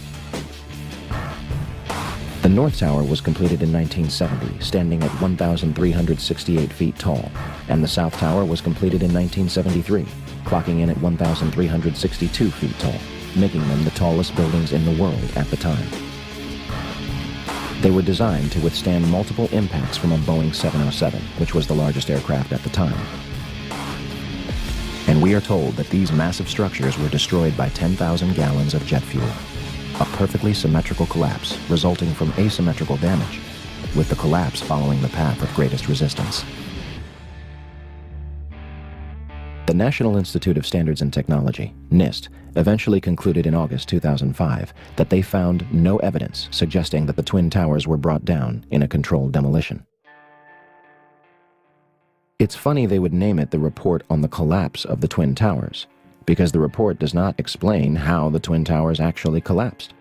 The North Tower was completed in 1970, standing at 1,368 feet tall, and the South Tower was completed in 1973, clocking in at 1,362 feet tall, making them the tallest buildings in the world at the time. They were designed to withstand multiple impacts from a Boeing 707, which was the largest aircraft at the time. And we are told that these massive structures were destroyed by 10,000 gallons of jet fuel. A perfectly symmetrical collapse resulting from asymmetrical damage, with the collapse following the path of greatest resistance. National Institute of Standards and Technology, NIST, eventually concluded in August 2005 that they found no evidence suggesting that the Twin Towers were brought down in a controlled demolition. It's funny they would name it the Report on the Collapse of the Twin Towers, because the report does not explain how the Twin Towers actually collapsed,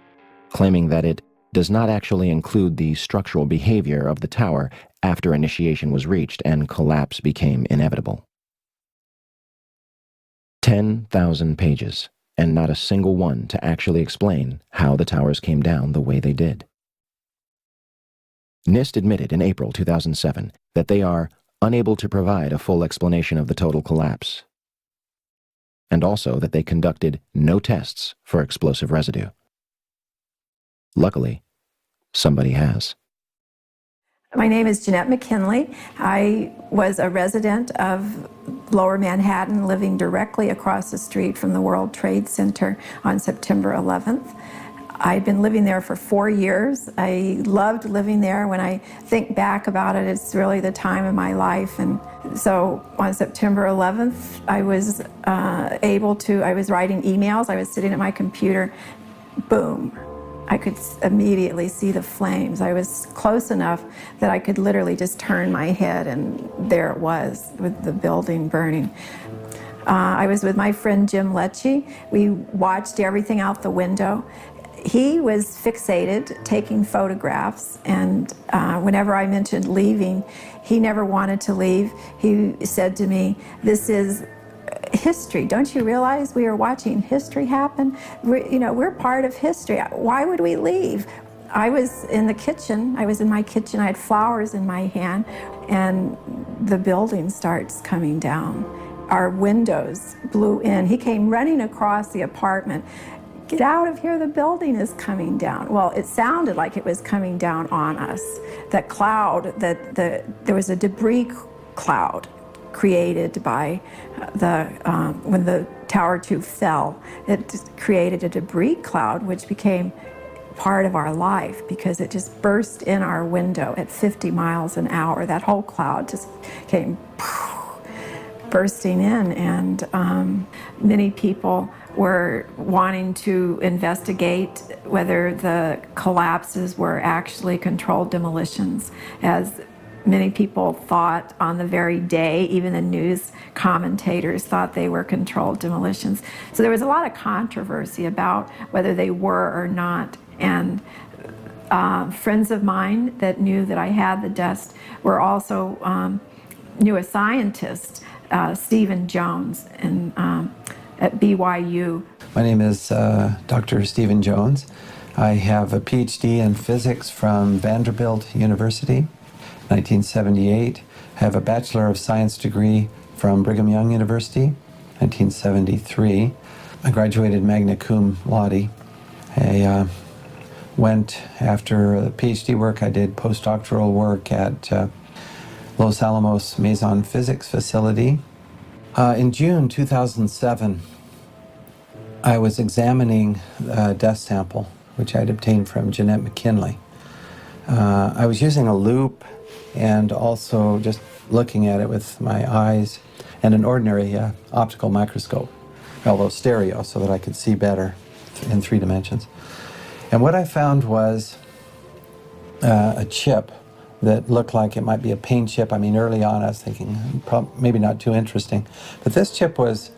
claiming that it does not actually include the structural behavior of the tower after initiation was reached and collapse became inevitable. 10,000 pages, and not a single one to actually explain how the towers came down the way they did. NIST admitted in April 2007 that they are unable to provide a full explanation of the total collapse, and also that they conducted no tests for explosive residue. Luckily, somebody has. My name is Jeanette McKinley. I was a resident of Lower Manhattan, living directly across the street from the World Trade Center on September 11th. I'd been living there for 4 years. I loved living there. When I think back about it, it's really the time of my life. And so on September 11th, I was I was writing emails. I was sitting at my computer. Boom. I could immediately see the flames. I was close enough that I could literally just turn my head, and there it was with the building burning. I was with my friend Jim Lecce. We watched everything out the window. He was fixated taking photographs, and whenever I mentioned leaving, he never wanted to leave. He said to me, "This is history. Don't you realize we are watching history happen? We're part of history. Why would we leave?" I was in the kitchen. I was in my kitchen. I had flowers in my hand, and the building starts coming down. Our windows blew in. He came running across the apartment. "Get out of here, the building is coming down." Well, it sounded like it was coming down on us. That cloud, there was a debris cloud created by when the Tower 2 fell. It created a debris cloud, which became part of our life because it just burst in our window at 50 miles an hour. That whole cloud just came bursting in, and many people were wanting to investigate whether the collapses were actually controlled demolitions, as many people thought on the very day. Even the news commentators thought they were controlled demolitions. So there was a lot of controversy about whether they were or not. And friends of mine that knew that I had the dust were also knew a scientist, Stephen Jones, at BYU. My name is Dr. Stephen Jones. I have a PhD in physics from Vanderbilt University, 1978. I have a Bachelor of Science degree from Brigham Young University, 1973. I graduated magna cum laude. I went after the PhD work. I did postdoctoral work at Los Alamos Maison Physics Facility. In June 2007, I was examining a dust sample, which I'd obtained from Jeanette McKinley. I was using a loupe and also just looking at it with my eyes and an ordinary optical microscope, although stereo, so that I could see better in 3 dimensions. And what I found was a chip that looked like it might be a paint chip. I mean, early on I was thinking maybe not too interesting, but this chip was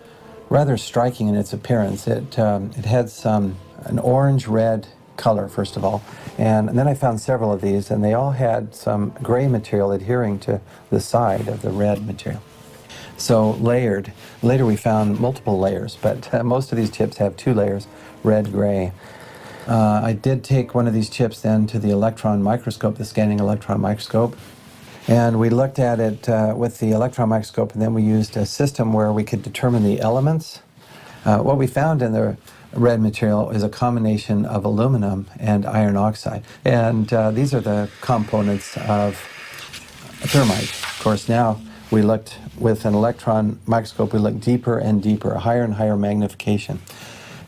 rather striking in its appearance. It had an orange-red color, first of all, and then I found several of these, and they all had some gray material adhering to the side of the red material. So layered. Later we found multiple layers, but most of these chips have 2 layers, red, gray. I did take one of these chips then to the electron microscope, the scanning electron microscope, and we looked at it with the electron microscope, and then we used a system where we could determine the elements. What we found in the red material is a combination of aluminum and iron oxide, and these are the components of thermite. Of course, now we looked with an electron microscope, we looked deeper and deeper, higher and higher magnification,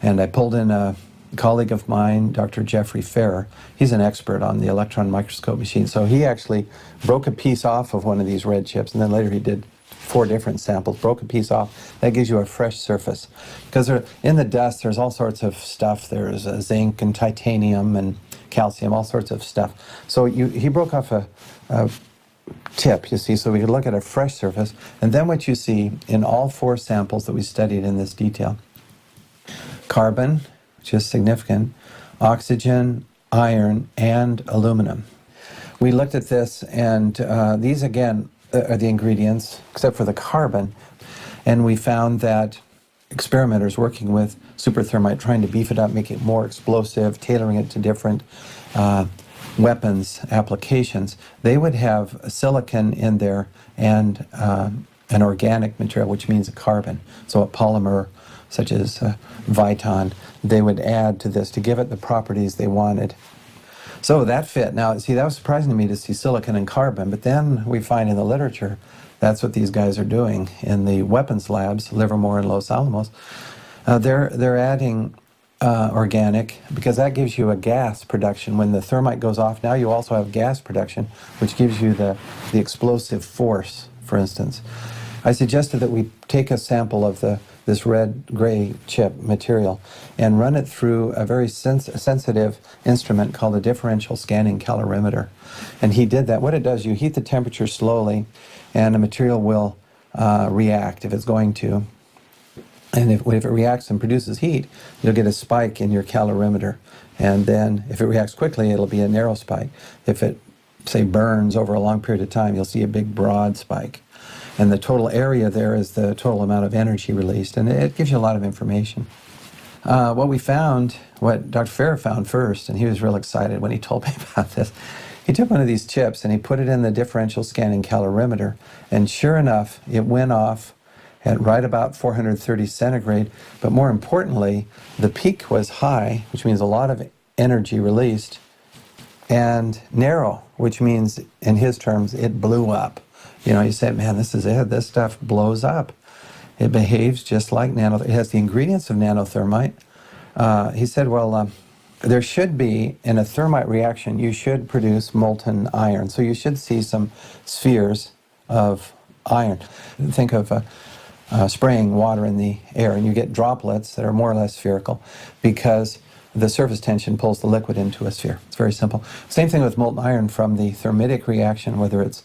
and I pulled in a colleague of mine, Dr. Jeffrey Ferrer. He's an expert on the electron microscope machine. So he actually broke a piece off of one of these red chips, and then later he did 4 different samples, broke a piece off. That gives you a fresh surface. Because in the dust, there's all sorts of stuff. There's zinc and titanium and calcium, all sorts of stuff. So he broke off a tip, you see, so we could look at a fresh surface. And then what you see in all 4 samples that we studied in this detail: carbon, which is significant, oxygen, iron, and aluminum. We looked at this, and these again are the ingredients, except for the carbon, and we found that experimenters working with superthermite, trying to beef it up, make it more explosive, tailoring it to different weapons applications, they would have silicon in there and an organic material, which means a carbon, so a polymer such as Viton, they would add to this to give it the properties they wanted. So that fit. Now, see, that was surprising to me to see silicon and carbon, but then we find in the literature that's what these guys are doing in the weapons labs, Livermore and Los Alamos. They're adding organic, because that gives you a gas production. When the thermite goes off, now you also have gas production, which gives you the explosive force, for instance. I suggested that we take a sample of this red-gray chip material and run it through a very sensitive instrument called a differential scanning calorimeter. And he did that. What it does, you heat the temperature slowly, and the material will react if it's going to. And if it reacts and produces heat, you'll get a spike in your calorimeter. And then if it reacts quickly, it'll be a narrow spike. If it, say, burns over a long period of time, you'll see a big broad spike. And the total area there is the total amount of energy released, and it gives you a lot of information. What we found, what Dr. Farrer found first, and he was real excited when he told me about this, he took one of these chips and he put it in the differential scanning calorimeter, and sure enough, it went off at right about 430 centigrade, but more importantly, the peak was high, which means a lot of energy released, and narrow, which means, in his terms, it blew up. You know, you say, man, this is it. This stuff blows up. It behaves just like it has the ingredients of nanothermite. He said, well, there should be, in a thermite reaction, you should produce molten iron. So you should see some spheres of iron. Think of spraying water in the air, and you get droplets that are more or less spherical because the surface tension pulls the liquid into a sphere. It's very simple. Same thing with molten iron from the thermitic reaction, whether it's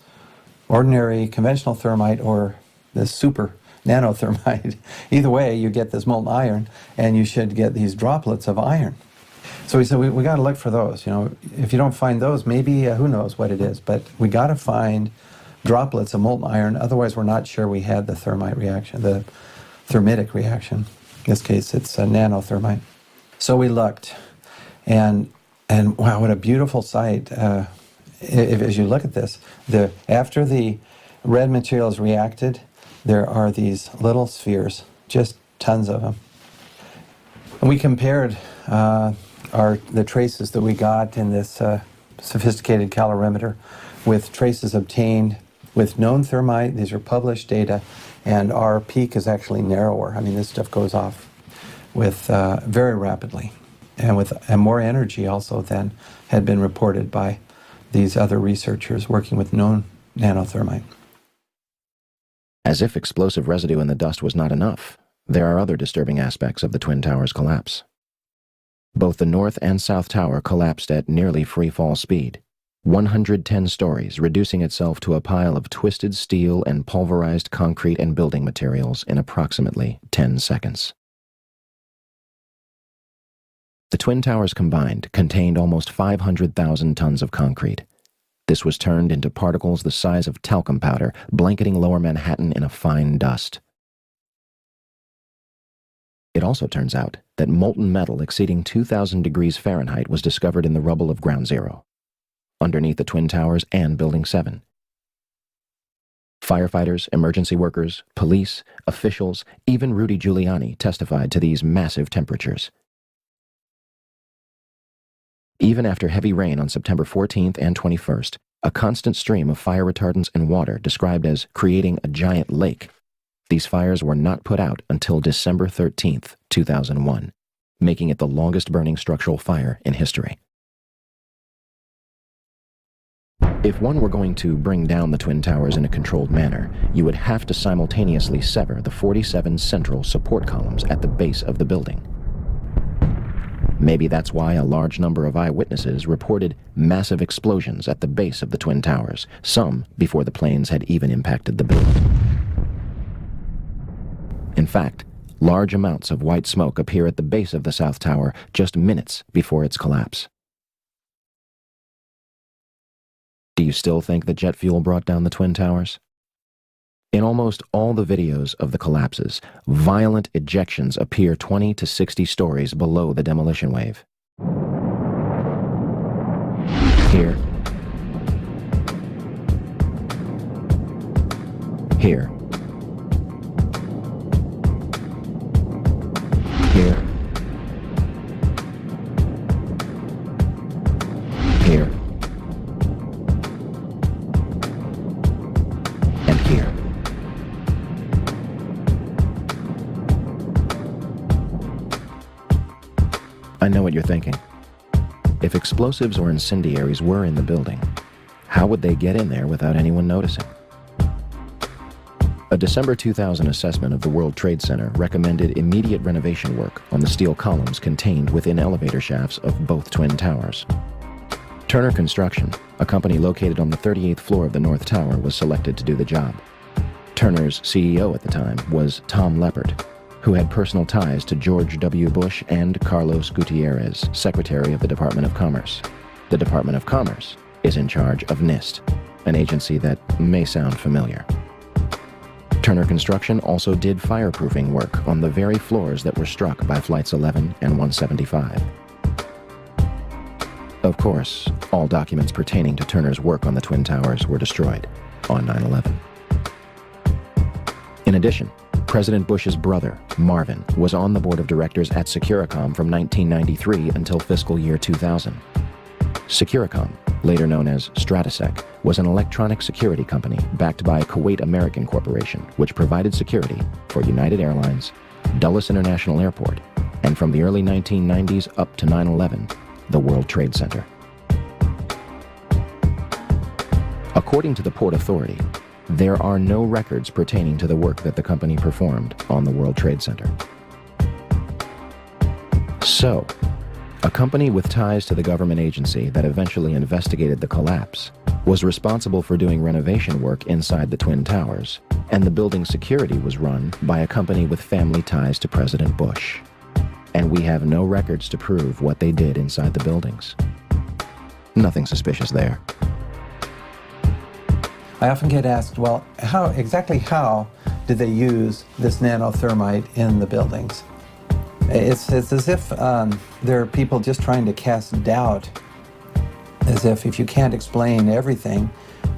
ordinary conventional thermite or the super nanothermite. Either way, you get this molten iron, and you should get these droplets of iron. So we said, we got to look for those. You know, if you don't find those, maybe who knows what it is, but we got to find droplets of molten iron. Otherwise, we're not sure we had the thermite reaction, the thermitic reaction. In this case, it's a nanothermite. So we looked, and wow, what a beautiful sight. As you look at this, after the red material is reacted, there are these little spheres, just tons of them. And we compared the traces that we got in this sophisticated calorimeter with traces obtained with known thermite. These are published data, and our peak is actually narrower. I mean, this stuff goes off with very rapidly, and more energy also than had been reported by these other researchers working with known nanothermite. As if explosive residue in the dust was not enough, there are other disturbing aspects of the Twin Towers' collapse. Both the North and South Tower collapsed at nearly free-fall speed, 110 stories, reducing itself to a pile of twisted steel and pulverized concrete and building materials in approximately 10 seconds. The Twin Towers combined contained almost 500,000 tons of concrete. This was turned into particles the size of talcum powder, blanketing lower Manhattan in a fine dust. It also turns out that molten metal exceeding 2,000 degrees Fahrenheit was discovered in the rubble of Ground Zero, underneath the Twin Towers and Building 7. Firefighters, emergency workers, police, officials, even Rudy Giuliani testified to these massive temperatures. Even after heavy rain on September 14th and 21st, a constant stream of fire retardants and water described as creating a giant lake, these fires were not put out until December 13th, 2001, making it the longest burning structural fire in history. If one were going to bring down the Twin Towers in a controlled manner, you would have to simultaneously sever the 47 central support columns at the base of the building. Maybe that's why a large number of eyewitnesses reported massive explosions at the base of the Twin Towers, some before the planes had even impacted the building. In fact, large amounts of white smoke appear at the base of the South Tower just minutes before its collapse. Do you still think that jet fuel brought down the Twin Towers? In almost all the videos of the collapses, violent ejections appear 20 to 60 stories below the demolition wave. Here. Here. Here. Here. And here. I know what you're thinking. If explosives or incendiaries were in the building, how would they get in there without anyone noticing? A December 2000 assessment of the World Trade Center recommended immediate renovation work on the steel columns contained within elevator shafts of both Twin Towers. Turner Construction, a company located on the 38th floor of the North Tower, was selected to do the job. Turner's CEO at the time was Tom Leppert, who had personal ties to George W. Bush and Carlos Gutierrez, Secretary of the Department of Commerce. The Department of Commerce is in charge of NIST, an agency that may sound familiar. Turner Construction also did fireproofing work on the very floors that were struck by Flights 11 and 175. Of course, all documents pertaining to Turner's work on the Twin Towers were destroyed on 9/11. In addition, President Bush's brother, Marvin, was on the board of directors at Securicom from 1993 until fiscal year 2000. Securicom, later known as Stratesec, was an electronic security company backed by Kuwait American Corporation, which provided security for United Airlines, Dulles International Airport, and from the early 1990s up to 9/11, the World Trade Center. According to the Port Authority, there are no records pertaining to the work that the company performed on the World Trade Center. So, a company with ties to the government agency that eventually investigated the collapse was responsible for doing renovation work inside the Twin Towers, and the building's security was run by a company with family ties to President Bush. And we have no records to prove what they did inside the buildings. Nothing suspicious there. I often get asked, well, how did they use this nanothermite in the buildings? It's as if there are people just trying to cast doubt, as if you can't explain everything,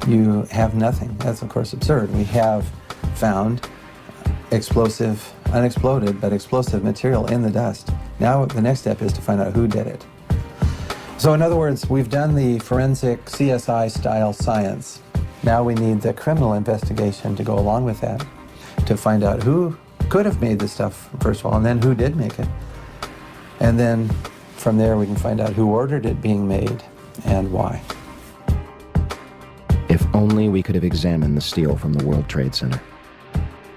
you have nothing. That's, of course, absurd. We have found explosive, unexploded, but explosive material in the dust. Now the next step is to find out who did it. So in other words, we've done the forensic CSI-style science. Now we need the criminal investigation to go along with that, to find out who could have made this stuff, first of all, and then who did make it. And then from there we can find out who ordered it being made and why. If only we could have examined the steel from the World Trade Center.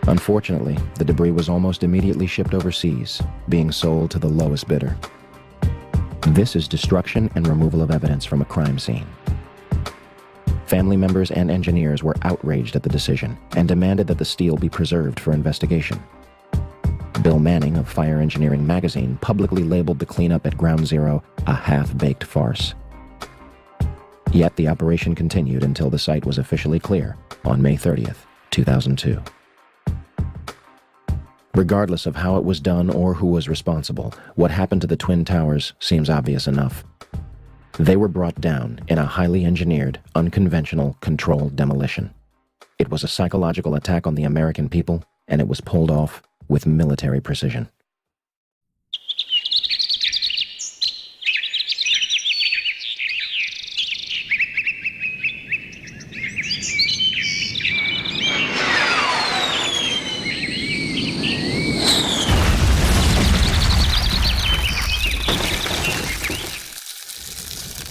Unfortunately, the debris was almost immediately shipped overseas, being sold to the lowest bidder. This is destruction and removal of evidence from a crime scene. Family members and engineers were outraged at the decision and demanded that the steel be preserved for investigation. Bill Manning of Fire Engineering magazine publicly labeled the cleanup at Ground Zero a half-baked farce. Yet the operation continued until the site was officially clear on May 30th, 2002. Regardless of how it was done or who was responsible, what happened to the Twin Towers seems obvious enough. They were brought down in a highly engineered, unconventional, controlled demolition. It was a psychological attack on the American people, and it was pulled off with military precision.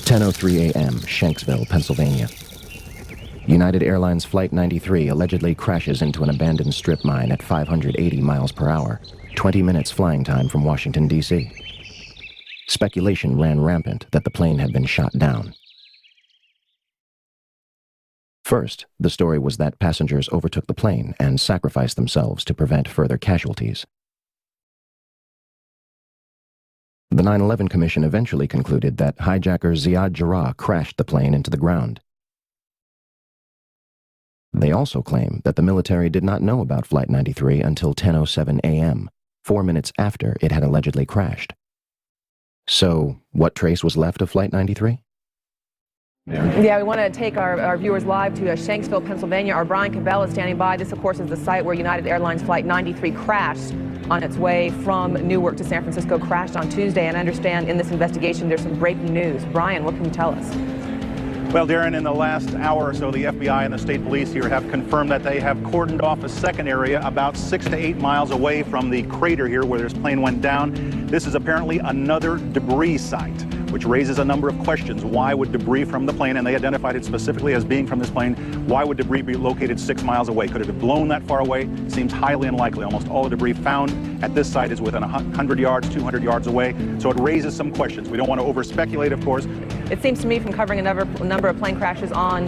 "10:03 a.m., Shanksville, Pennsylvania. United Airlines Flight 93 allegedly crashes into an abandoned strip mine at 580 miles per hour, 20 minutes flying time from Washington, D.C. Speculation ran rampant that the plane had been shot down. First, the story was that passengers overtook the plane and sacrificed themselves to prevent further casualties. The 9/11 Commission eventually concluded that hijacker Ziad Jarrah crashed the plane into the ground. They also claim that the military did not know about Flight 93 until 10:07 a.m., 4 minutes after it had allegedly crashed. So, what trace was left of Flight 93? Yeah, we want to take our viewers live to Shanksville, Pennsylvania. Our Brian Cabell is standing by. This, of course, is the site where United Airlines Flight 93 crashed on its way from Newark to San Francisco, crashed on Tuesday. And I understand in this investigation there's some breaking news. Brian, what can you tell us? Well, Darren, in the last hour or so, the FBI and the state police here have confirmed that they have cordoned off a second area about 6 to 8 miles away from the crater here where this plane went down. This is apparently another debris site, which raises a number of questions. Why would debris from the plane, and they identified it specifically as being from this plane, why would debris be located 6 miles away? Could it have blown that far away? Seems highly unlikely. Almost all the debris found at this site is within 100 yards, 200 yards away. So it raises some questions. We don't want to over-speculate, of course. It seems to me from covering a number of plane crashes on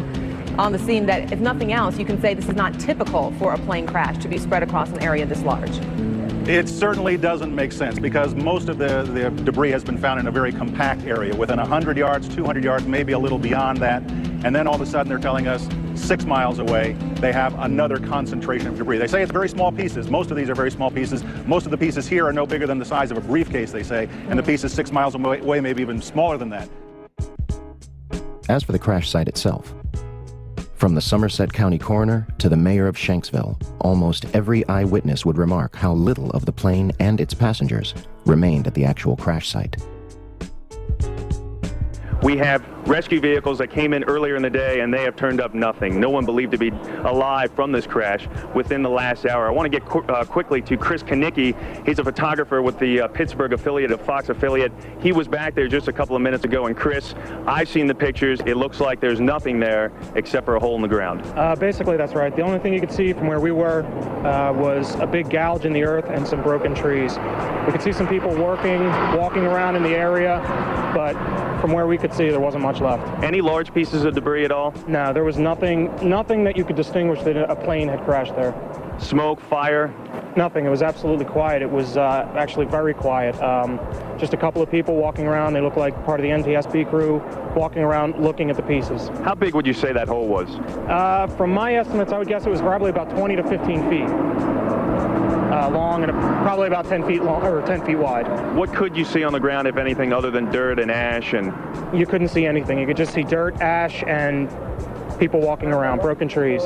the scene that, if nothing else, you can say this is not typical for a plane crash to be spread across an area this large. It certainly doesn't make sense because most of the debris has been found in a very compact area within 100 yards, 200 yards, maybe a little beyond that. And then all of a sudden they're telling us 6 miles away they have another concentration of debris. They say it's very small pieces. Most of these are very small pieces. Most of the pieces here are no bigger than the size of a briefcase, they say, and the pieces 6 miles away maybe even smaller than that. As for the crash site itself, from the Somerset County coroner to the mayor of Shanksville, almost every eyewitness would remark how little of the plane and its passengers remained at the actual crash site. We have rescue vehicles that came in earlier in the day and they have turned up nothing. No one believed to be alive from this crash within the last hour. I want to get quickly to Chris Kanicki. He's a photographer with the Pittsburgh affiliate of Fox affiliate. He was back there just a couple of minutes ago. And Chris, I've seen the pictures. It looks like there's nothing there except for a hole in the ground. Basically, that's right. The only thing you could see from where we were was a big gouge in the earth and some broken trees. We could see some people walking around in the area, but from where we could see, there wasn't much left. Any large pieces of debris at all? No, there was nothing that you could distinguish that a plane had crashed there. Smoke, fire? Nothing. It was absolutely quiet. It was actually very quiet. Just a couple of people walking around. They looked like part of the NTSB crew walking around looking at the pieces. How big would you say that hole was? From my estimates, I would guess it was probably about 20 to 15 feet. Long and probably about 10 feet long or 10 feet wide. What could you see on the ground, if anything, other than dirt and ash? And you couldn't see anything. You could just see dirt, ash, and people walking around, broken trees.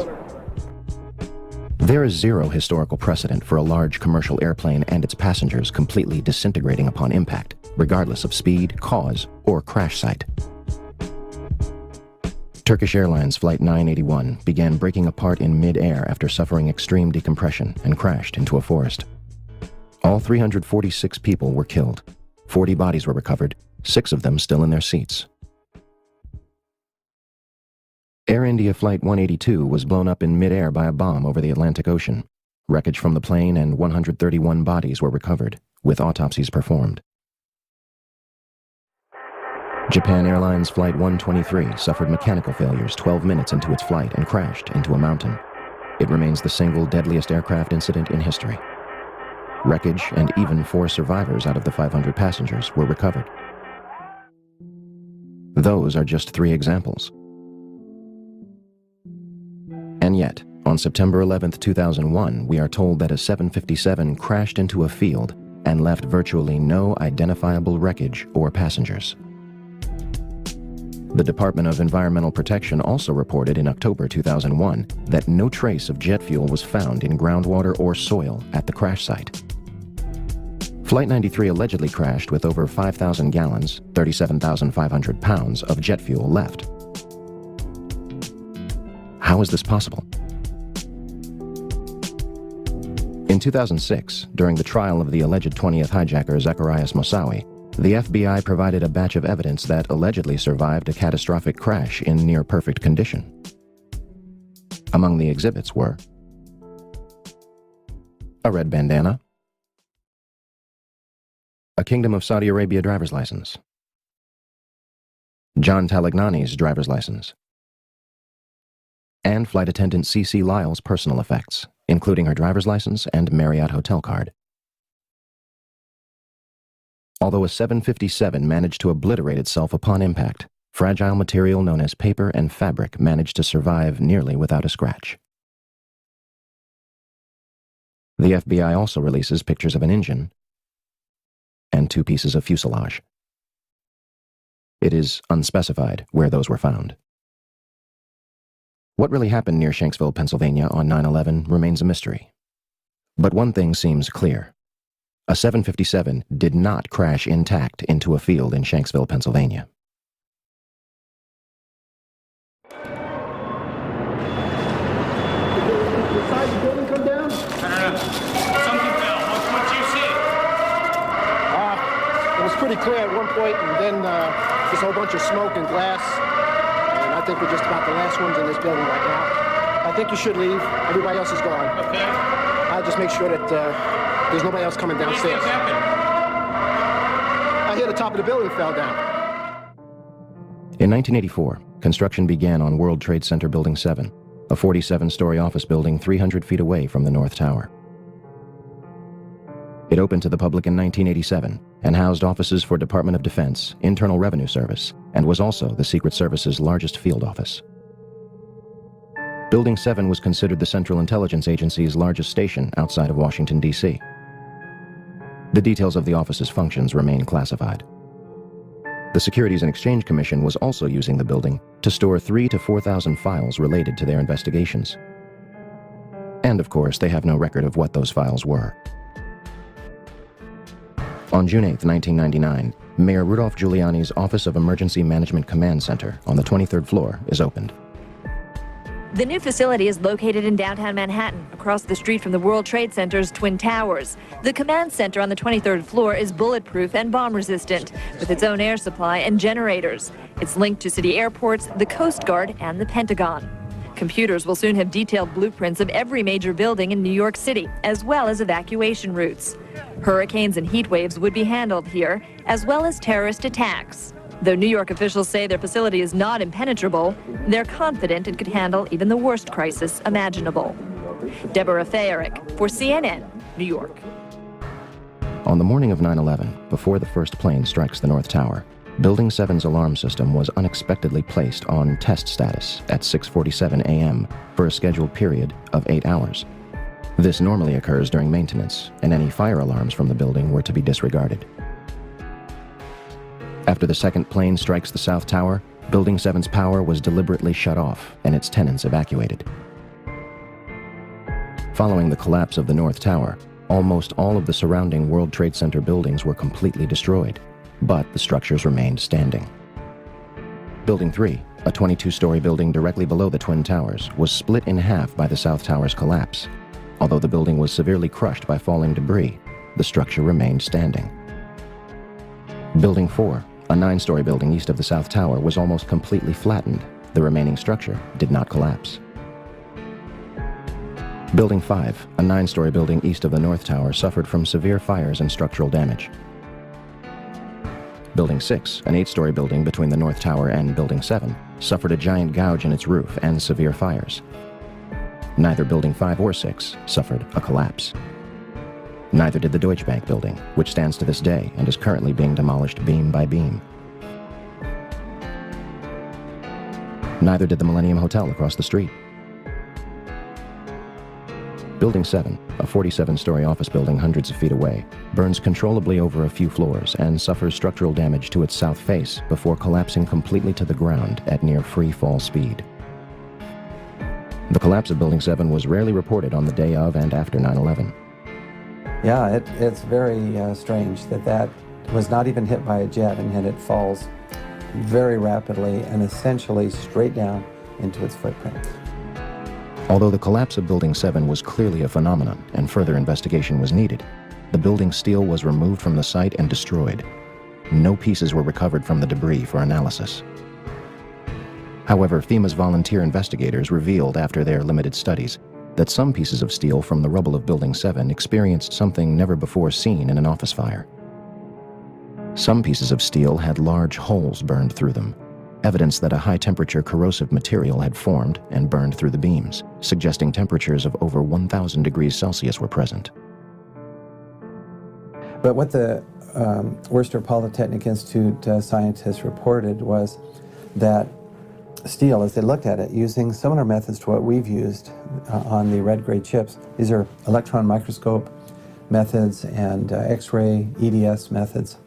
There is zero historical precedent for a large commercial airplane and its passengers completely disintegrating upon impact, regardless of speed, cause, or crash site. Turkish Airlines Flight 981 began breaking apart in mid-air after suffering extreme decompression and crashed into a forest. All 346 people were killed. 40 bodies were recovered, 6 of them still in their seats. Air India Flight 182 was blown up in mid-air by a bomb over the Atlantic Ocean. Wreckage from the plane and 131 bodies were recovered, with autopsies performed. Japan Airlines Flight 123 suffered mechanical failures 12 minutes into its flight and crashed into a mountain. It remains the single deadliest aircraft incident in history. Wreckage and even 4 survivors out of the 500 passengers were recovered. Those are just 3 examples. And yet, on September 11, 2001, we are told that a 757 crashed into a field and left virtually no identifiable wreckage or passengers. The Department of Environmental Protection also reported in October 2001 that no trace of jet fuel was found in groundwater or soil at the crash site. Flight 93 allegedly crashed with over 5,000 gallons, 37,500 pounds of jet fuel left. How is this possible? In 2006, during the trial of the alleged 20th hijacker Zacarias Moussaoui, the FBI provided a batch of evidence that allegedly survived a catastrophic crash in near-perfect condition. Among the exhibits were a red bandana, a Kingdom of Saudi Arabia driver's license, John Talagnani's driver's license, and flight attendant C.C. Lyle's personal effects, including her driver's license and Marriott hotel card. Although a 757 managed to obliterate itself upon impact, fragile material known as paper and fabric managed to survive nearly without a scratch. The FBI also releases pictures of an engine and 2 pieces of fuselage. It is unspecified where those were found. What really happened near Shanksville, Pennsylvania on 9/11 remains a mystery. But one thing seems clear. A 757 did not crash intact into a field in Shanksville, Pennsylvania. Pretty clear at one point, and then just a whole bunch of smoke and glass, and I think we're just about the last ones in this building right now. I think you should leave. Everybody else is gone. Okay. I'll just make sure that there's nobody else coming downstairs. What do you think happened? I hear the top of the building fell down. In 1984, construction began on World Trade Center Building 7, a 47-story office building 300 feet away from the North Tower. It opened to the public in 1987 and housed offices for Department of Defense, Internal Revenue Service, and was also the Secret Service's largest field office. Building 7 was considered the Central Intelligence Agency's largest station outside of Washington, D.C. The details of the office's functions remain classified. The Securities and Exchange Commission was also using the building to store 3,000 to 4,000 files related to their investigations. And of course, they have no record of what those files were. On June 8, 1999, Mayor Rudolph Giuliani's Office of Emergency Management Command Center on the 23rd floor is opened. The new facility is located in downtown Manhattan, across the street from the World Trade Center's Twin Towers. The command center on the 23rd floor is bulletproof and bomb-resistant, with its own air supply and generators. It's linked to city airports, the Coast Guard, and the Pentagon. Computers will soon have detailed blueprints of every major building in New York City, as well as evacuation routes. Hurricanes and heat waves would be handled here, as well as terrorist attacks. Though New York officials say their facility is not impenetrable, they're confident it could handle even the worst crisis imaginable. Deborah Fayerick for CNN, New York. On the morning of 9/11, before the first plane strikes the North Tower, Building 7's alarm system was unexpectedly placed on test status at 6:47 a.m. for a scheduled period of 8 hours. This normally occurs during maintenance, and any fire alarms from the building were to be disregarded. After the second plane strikes the South Tower, Building 7's power was deliberately shut off and its tenants evacuated. Following the collapse of the North Tower, almost all of the surrounding World Trade Center buildings were completely destroyed, but the structures remained standing. Building 3, a 22-story building directly below the Twin Towers, was split in half by the South Tower's collapse. Although the building was severely crushed by falling debris, the structure remained standing. Building 4, a 9-story building east of the South Tower, was almost completely flattened. The remaining structure did not collapse. Building 5, a 9-story building east of the North Tower, suffered from severe fires and structural damage. Building 6, an 8-story building between the North Tower and Building 7, suffered a giant gouge in its roof and severe fires. Neither Building 5 or 6 suffered a collapse. Neither did the Deutsche Bank building, which stands to this day and is currently being demolished beam by beam. Neither did the Millennium Hotel across the street. Building 7, a 47-story office building hundreds of feet away, burns controllably over a few floors and suffers structural damage to its south face before collapsing completely to the ground at near free fall speed. The collapse of Building 7 was rarely reported on the day of and after 9/11. Yeah, it's very strange that was not even hit by a jet, and yet it falls very rapidly and essentially straight down into its footprint. Although the collapse of Building 7 was clearly a phenomenon and further investigation was needed, the building's steel was removed from the site and destroyed. No pieces were recovered from the debris for analysis. However, FEMA's volunteer investigators revealed after their limited studies that some pieces of steel from the rubble of Building 7 experienced something never before seen in an office fire. Some pieces of steel had large holes burned through them, evidence that a high-temperature corrosive material had formed and burned through the beams, suggesting temperatures of over 1,000 degrees Celsius were present. But what the Worcester Polytechnic Institute scientists reported was that steel, as they looked at it, using similar methods to what we've used on the red-gray chips. These are electron microscope methods and X-ray EDS methods.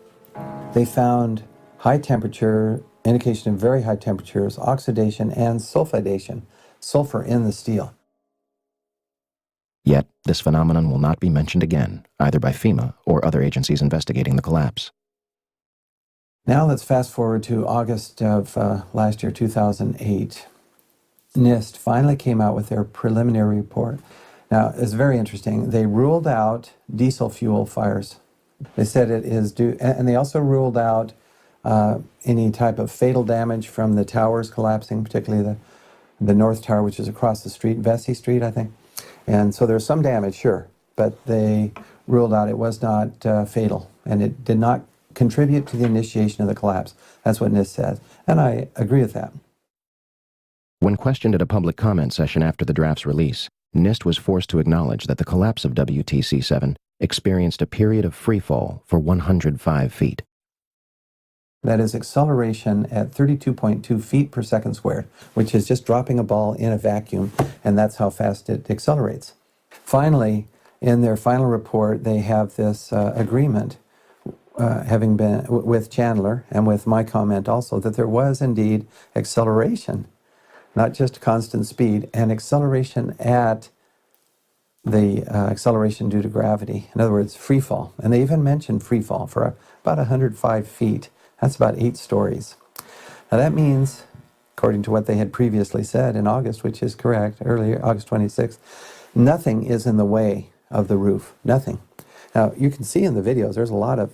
They found high temperature, indication of very high temperatures, oxidation and sulfidation, sulfur in the steel. Yet, this phenomenon will not be mentioned again, either by FEMA or other agencies investigating the collapse. Now let's fast forward to August of last year, 2008. NIST finally came out with their preliminary report. Now, it's very interesting. They ruled out diesel fuel fires. They said it is due, and they also ruled out any type of fatal damage from the towers collapsing, particularly the North Tower, which is across the street, Vesey Street, I think. And so there's some damage, sure, but they ruled out it was not fatal, and it did not contribute to the initiation of the collapse. That's what NIST says, and I agree with that. When questioned at a public comment session after the draft's release, NIST was forced to acknowledge that the collapse of WTC-7 experienced a period of freefall for 105 feet. That is acceleration at 32.2 feet per second squared, which is just dropping a ball in a vacuum, and that's how fast it accelerates. Finally, in their final report, they have this agreement, having been with Chandler and with my comment also, that there was indeed acceleration, not just constant speed, and acceleration at the acceleration due to gravity. In other words, free fall. And they even mentioned free fall for about 105 feet. That's about 8 stories. Now that means, according to what they had previously said in August, which is correct, earlier, August 26th, nothing is in the way of the roof. Nothing. Now you can see in the videos there's a lot of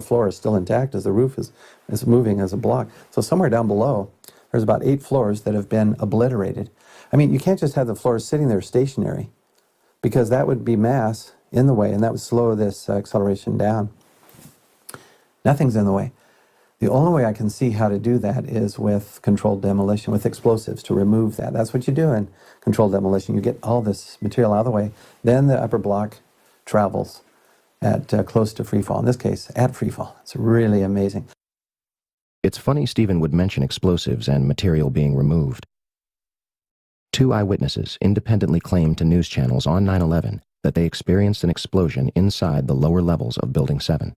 floor is still intact as the roof is moving as a block. So somewhere down below, there's about 8 floors that have been obliterated. I mean, you can't just have the floors sitting there stationary, because that would be mass in the way, and that would slow this acceleration down. Nothing's in the way. The only way I can see how to do that is with controlled demolition, with explosives, to remove that. That's what you do in controlled demolition. You get all this material out of the way, then the upper block travels at close to free fall. In this case, at free fall. It's really amazing. It's funny Stephen would mention explosives and material being removed. 2 eyewitnesses independently claimed to news channels on 9/11 that they experienced an explosion inside the lower levels of Building 7.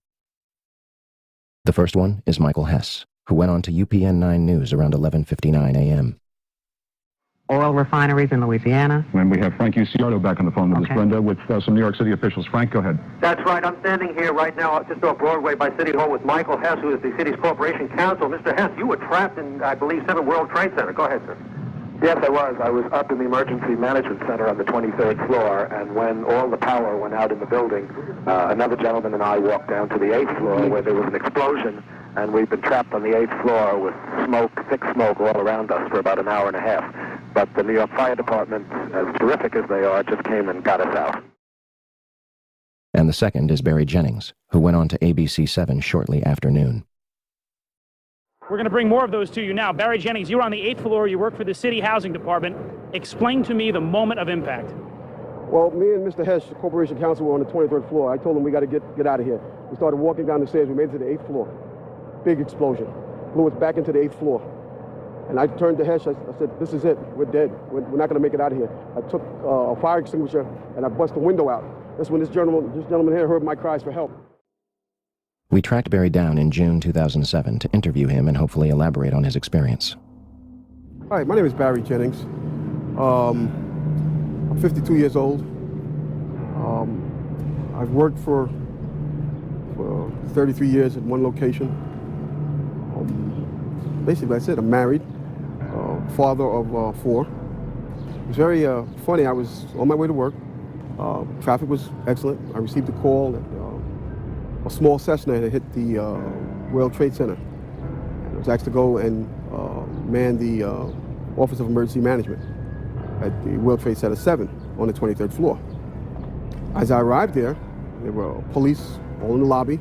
The first one is Michael Hess, who went on to UPN 9 News around 11:59 a.m. Oil refineries in Louisiana. And we have Frank Uciardo back on the phone with us, Brenda, with some New York City officials. Frank, go ahead. That's right. I'm standing here right now just off Broadway by City Hall with Michael Hess, who is the city's corporation counsel. Mr. Hess, you were trapped in, I believe, 7 World Trade Center. Go ahead, sir. Yes, I was. I was up in the emergency management center on the 23rd floor, and when all the power went out in the building, another gentleman and I walked down to the 8th floor where there was an explosion, and we've been trapped on the 8th floor with smoke, thick smoke all around us for about an hour and a half. But the New York Fire Department, as terrific as they are, just came and got us out. And the second is Barry Jennings, who went on to ABC7 shortly after noon. We're going to bring more of those to you now. Barry Jennings, you're on the 8th floor. You work for the City Housing Department. Explain to me the moment of impact. Well, me and Mr. Hess, the corporation counsel, were on the 23rd floor. I told him we got to get out of here. We started walking down the stairs. We made it to the 8th floor. Big explosion. Blew us back into the 8th floor. And I turned to Hess. I said, this is it. We're dead. We're not going to make it out of here. I took a fire extinguisher and I busted the window out. That's when this gentleman here heard my cries for help. We tracked Barry down in June 2007 to interview him and hopefully elaborate on his experience. Hi, my name is Barry Jennings. I'm 52 years old. I've worked for 33 years at one location. Basically, I said I'm married, father of 4. It was very funny. I was on my way to work. Traffic was excellent. I received a call that a small Cessna had hit the World Trade Center. And I was asked to go and manned the Office of Emergency Management at the World Trade Center 7 on the 23rd floor. As I arrived there were police all in the lobby.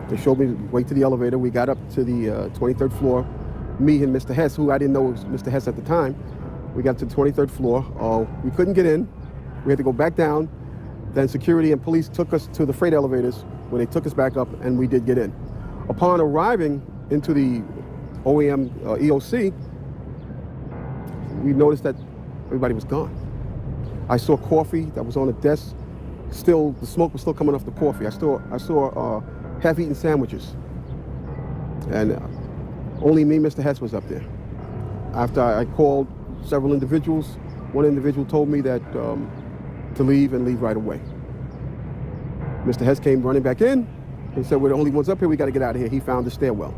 They showed me the way to the elevator. We got up to the 23rd floor. Me and Mr. Hess, who I didn't know was Mr. Hess at the time, we got to the 23rd floor. We couldn't get in. We had to go back down. Then security and police took us to the freight elevators where they took us back up, and we did get in. Upon arriving into the OEM EOC, we noticed that everybody was gone. I saw coffee that was on the desk. Still, the smoke was still coming off the coffee. I saw half-eaten sandwiches. And only me, Mr. Hess, was up there. After I called several individuals, one individual told me that to leave and leave right away. Mr. Hess came running back in and said, we're the only ones up here, we got to get out of here. He found the stairwell.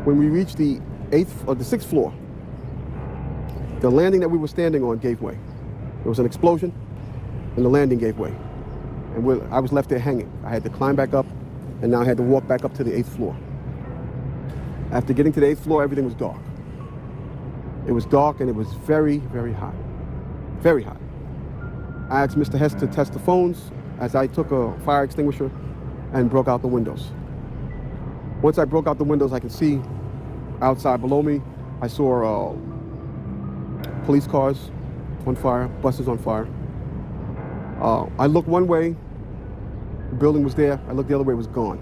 When we reached the 6th floor, the landing that we were standing on gave way. There was an explosion and the landing gave way. And I was left there hanging. I had to climb back up, and now I had to walk back up to the 8th floor. After getting to the 8th floor, everything was dark. It was dark and it was very, very hot. Very hot. I asked Mr. Hess to test the phones as I took a fire extinguisher and broke out the windows. Once I broke out the windows, I could see outside below me. I saw police cars on fire, buses on fire. I looked one way, the building was there. I looked the other way, it was gone.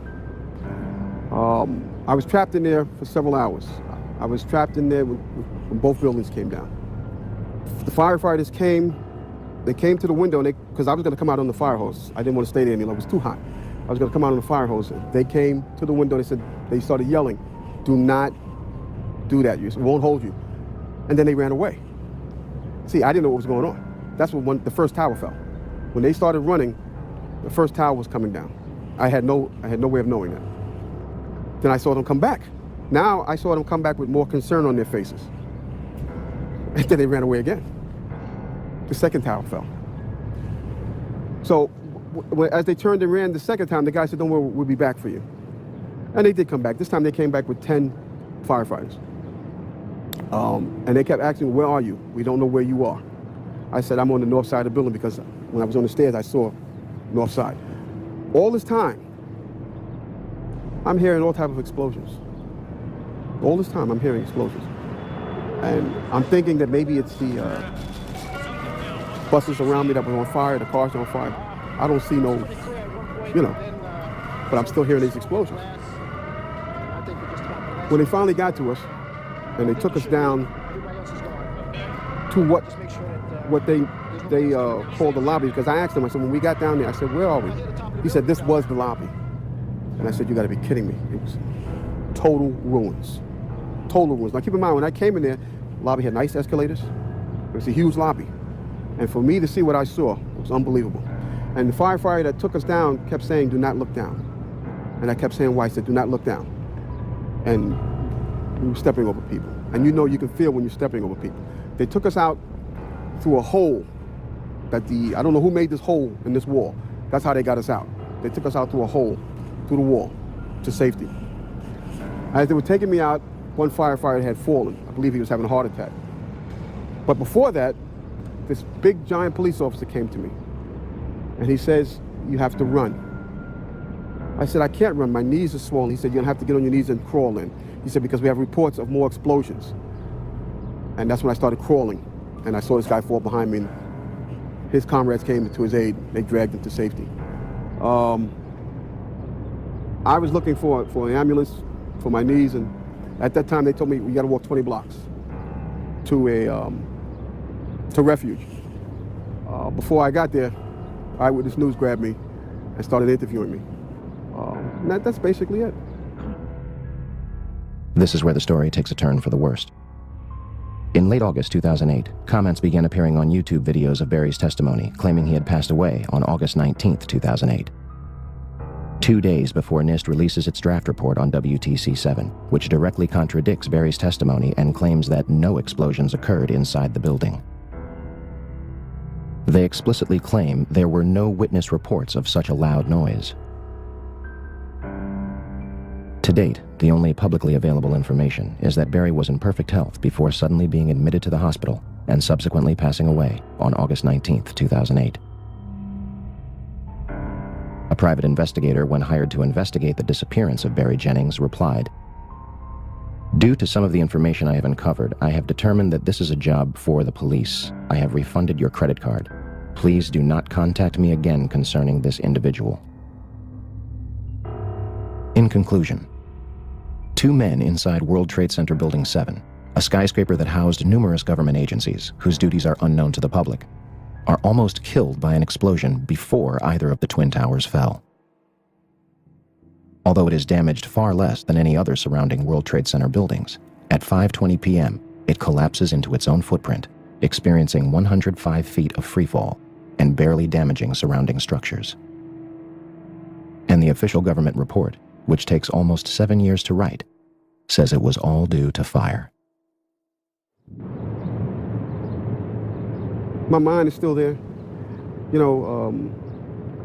I was trapped in there for several hours. I was trapped in there when both buildings came down. The firefighters came. They came to the window, because I was going to come out on the fire hose. I didn't want to stay there any longer. It was too hot. I was going to come out on the fire hose. They came to the window. They started yelling, do not do that. It won't hold you. And then they ran away. See, I didn't know what was going on. That's when the first tower fell. When they started running, the first tower was coming down. I had no way of knowing that. Then I saw them come back. Now I saw them come back with more concern on their faces. And then they ran away again. The second tower fell. So as they turned and ran the second time, the guy said, don't worry, we'll be back for you. And they did come back. This time they came back with 10 firefighters. And they kept asking, where are you? We don't know where you are. I said, I'm on the north side of the building, because when I was on the stairs, I saw north side. All this time, I'm hearing all types of explosions. All this time, I'm hearing explosions. And I'm thinking that maybe it's the buses around me that were on fire, the cars on fire. I don't see no, but I'm still hearing these explosions. When they finally got to us, and they took us down to what they called the lobby, because I asked them, I said, when we got down there, I said, where are we? He said, this was the lobby. And I said, you gotta be kidding me. It was total ruins. Total ruins. Now keep in mind, when I came in there, the lobby had nice escalators. It was a huge lobby. And for me to see what I saw, it was unbelievable. And the firefighter that took us down kept saying, do not look down. And I kept saying why. I said, do not look down. And we were stepping over people. And you can feel when you're stepping over people. They took us out through a hole that I don't know who made this hole in this wall. That's how they got us out. They took us out through a hole, through the wall, to safety. As they were taking me out, one firefighter had fallen. I believe he was having a heart attack. But before that, this big giant police officer came to me. And he says, you have to run. I said, I can't run, my knees are swollen. He said, you're gonna have to get on your knees and crawl in. He said, because we have reports of more explosions. And that's when I started crawling. And I saw this guy fall behind me. And his comrades came to his aid. They dragged him to safety. I was looking for an ambulance for my knees, and at that time they told me we got to walk 20 blocks to refuge. Before I got there, Eyewitness News grabbed me and started interviewing me. And that's basically it. This is where the story takes a turn for the worst. In late August 2008, comments began appearing on YouTube videos of Barry's testimony, claiming he had passed away on August 19, 2008. 2 days before NIST releases its draft report on WTC-7, which directly contradicts Barry's testimony and claims that no explosions occurred inside the building. They explicitly claim there were no witness reports of such a loud noise. To date, the only publicly available information is that Barry was in perfect health before suddenly being admitted to the hospital and subsequently passing away on August 19, 2008. A private investigator, when hired to investigate the disappearance of Barry Jennings, replied, "Due to some of the information I have uncovered, I have determined that this is a job for the police. I have refunded your credit card. Please do not contact me again concerning this individual." In conclusion, two men inside World Trade Center Building 7, a skyscraper that housed numerous government agencies whose duties are unknown to the public, are almost killed by an explosion before either of the Twin Towers fell. Although it is damaged far less than any other surrounding World Trade Center buildings, at 5:20 p.m., it collapses into its own footprint, experiencing 105 feet of freefall and barely damaging surrounding structures. And the official government report, which takes almost 7 years to write, says it was all due to fire. My mind is still there. You know,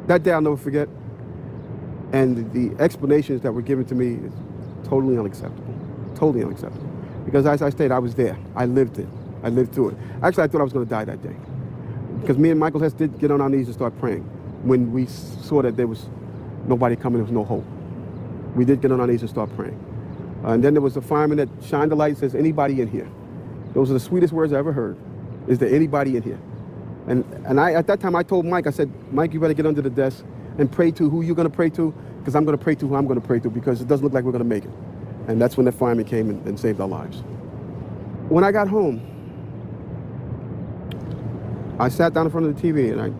that day I'll never forget. And the explanations that were given to me is totally unacceptable. Totally unacceptable. Because as I stated, I was there. I lived it. I lived through it. Actually, I thought I was going to die that day. Because me and Michael Hess did get on our knees and start praying when we saw that there was nobody coming, there was no hope. We did get on our knees and start praying. And then there was a fireman that shined the light and says, "Anybody in here?" Those are the sweetest words I ever heard. Is there anybody in here? And I, at that time, I told Mike, I said, "Mike, you better get under the desk and pray to who you're going to pray to, because I'm going to pray to who I'm going to pray to, because it doesn't look like we're going to make it." And that's when the fireman came and saved our lives. When I got home, I sat down in front of the TV, and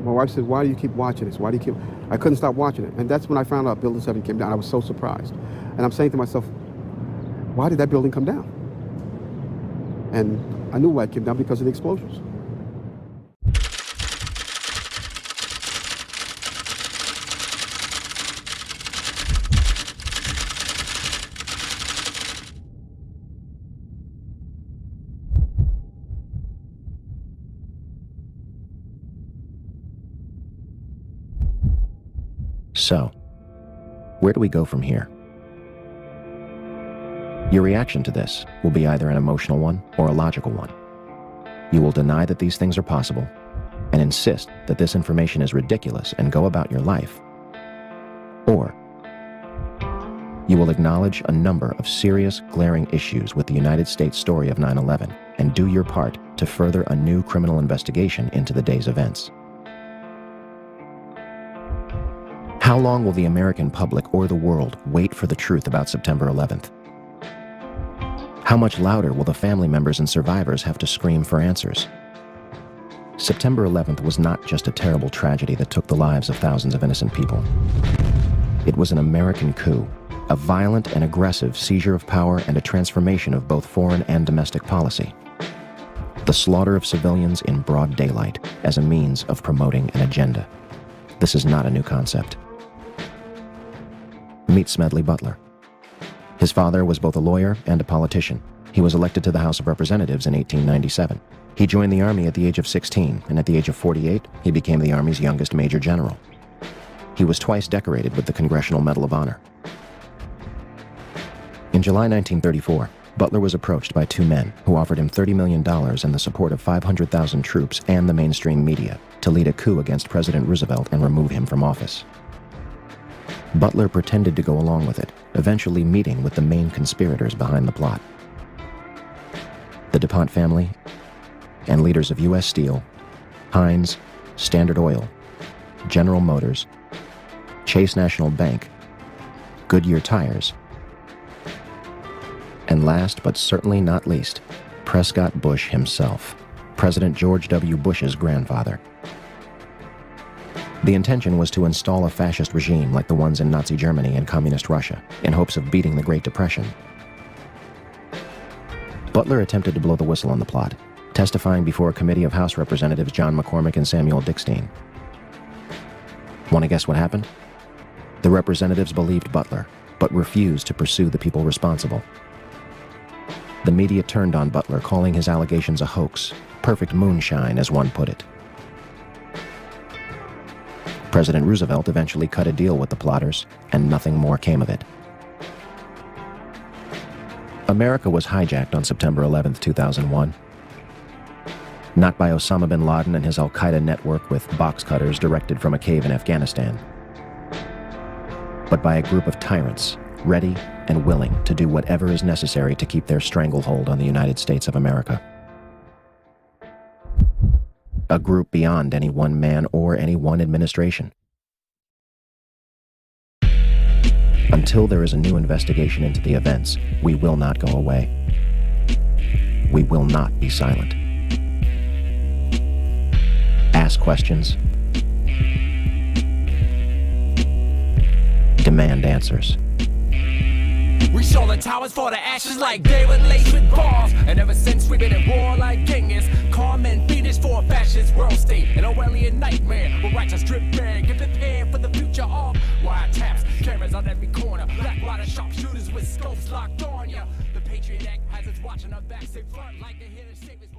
my wife said, "Why do you keep watching this? Why do you keep?" I couldn't stop watching it. And that's when I found out Building 7 came down. I was so surprised. And I'm saying to myself, why did that building come down? And I knew why it came down, because of the explosions. So, where do we go from here? Your reaction to this will be either an emotional one or a logical one. You will deny that these things are possible and insist that this information is ridiculous and go about your life. Or you will acknowledge a number of serious, glaring issues with the United States story of 9/11 and do your part to further a new criminal investigation into the day's events. How long will the American public or the world wait for the truth about September 11th? How much louder will the family members and survivors have to scream for answers? September 11th was not just a terrible tragedy that took the lives of thousands of innocent people. It was an American coup, a violent and aggressive seizure of power and a transformation of both foreign and domestic policy. The slaughter of civilians in broad daylight as a means of promoting an agenda. This is not a new concept. Meet Smedley Butler. His father was both a lawyer and a politician. He was elected to the House of Representatives in 1897. He joined the Army at the age of 16, and at the age of 48, he became the Army's youngest Major General. He was twice decorated with the Congressional Medal of Honor. In July 1934, Butler was approached by two men who offered him $30 million and the support of 500,000 troops and the mainstream media to lead a coup against President Roosevelt and remove him from office. Butler pretended to go along with it, eventually meeting with the main conspirators behind the plot. The DuPont family and leaders of U.S. Steel, Heinz, Standard Oil, General Motors, Chase National Bank, Goodyear Tires, and last but certainly not least, Prescott Bush himself, President George W. Bush's grandfather. The intention was to install a fascist regime like the ones in Nazi Germany and Communist Russia, in hopes of beating the Great Depression. Butler attempted to blow the whistle on the plot, testifying before a committee of House Representatives John McCormick and Samuel Dickstein. Want to guess what happened? The representatives believed Butler, but refused to pursue the people responsible. The media turned on Butler, calling his allegations a hoax, perfect moonshine, as one put it. President Roosevelt eventually cut a deal with the plotters, and nothing more came of it. America was hijacked on September 11, 2001. Not by Osama bin Laden and his al-Qaeda network with box cutters directed from a cave in Afghanistan, but by a group of tyrants ready and willing to do whatever is necessary to keep their stranglehold on the United States of America. A group beyond any one man or any one administration. Until there is a new investigation into the events, we will not go away. We will not be silent. Ask questions. Demand answers. We show the towers for the ashes like they were laced with bombs. And ever since we've been at war like Genghis, calm and fiendish for a fascist world state. An Orwellian nightmare where righteous drip bag. Get prepared for the future of wiretaps. Cameras on every corner. Black water sharpshooters with scopes locked on ya. The Patriot Act has us watching our backs. They front like a hidden saviors.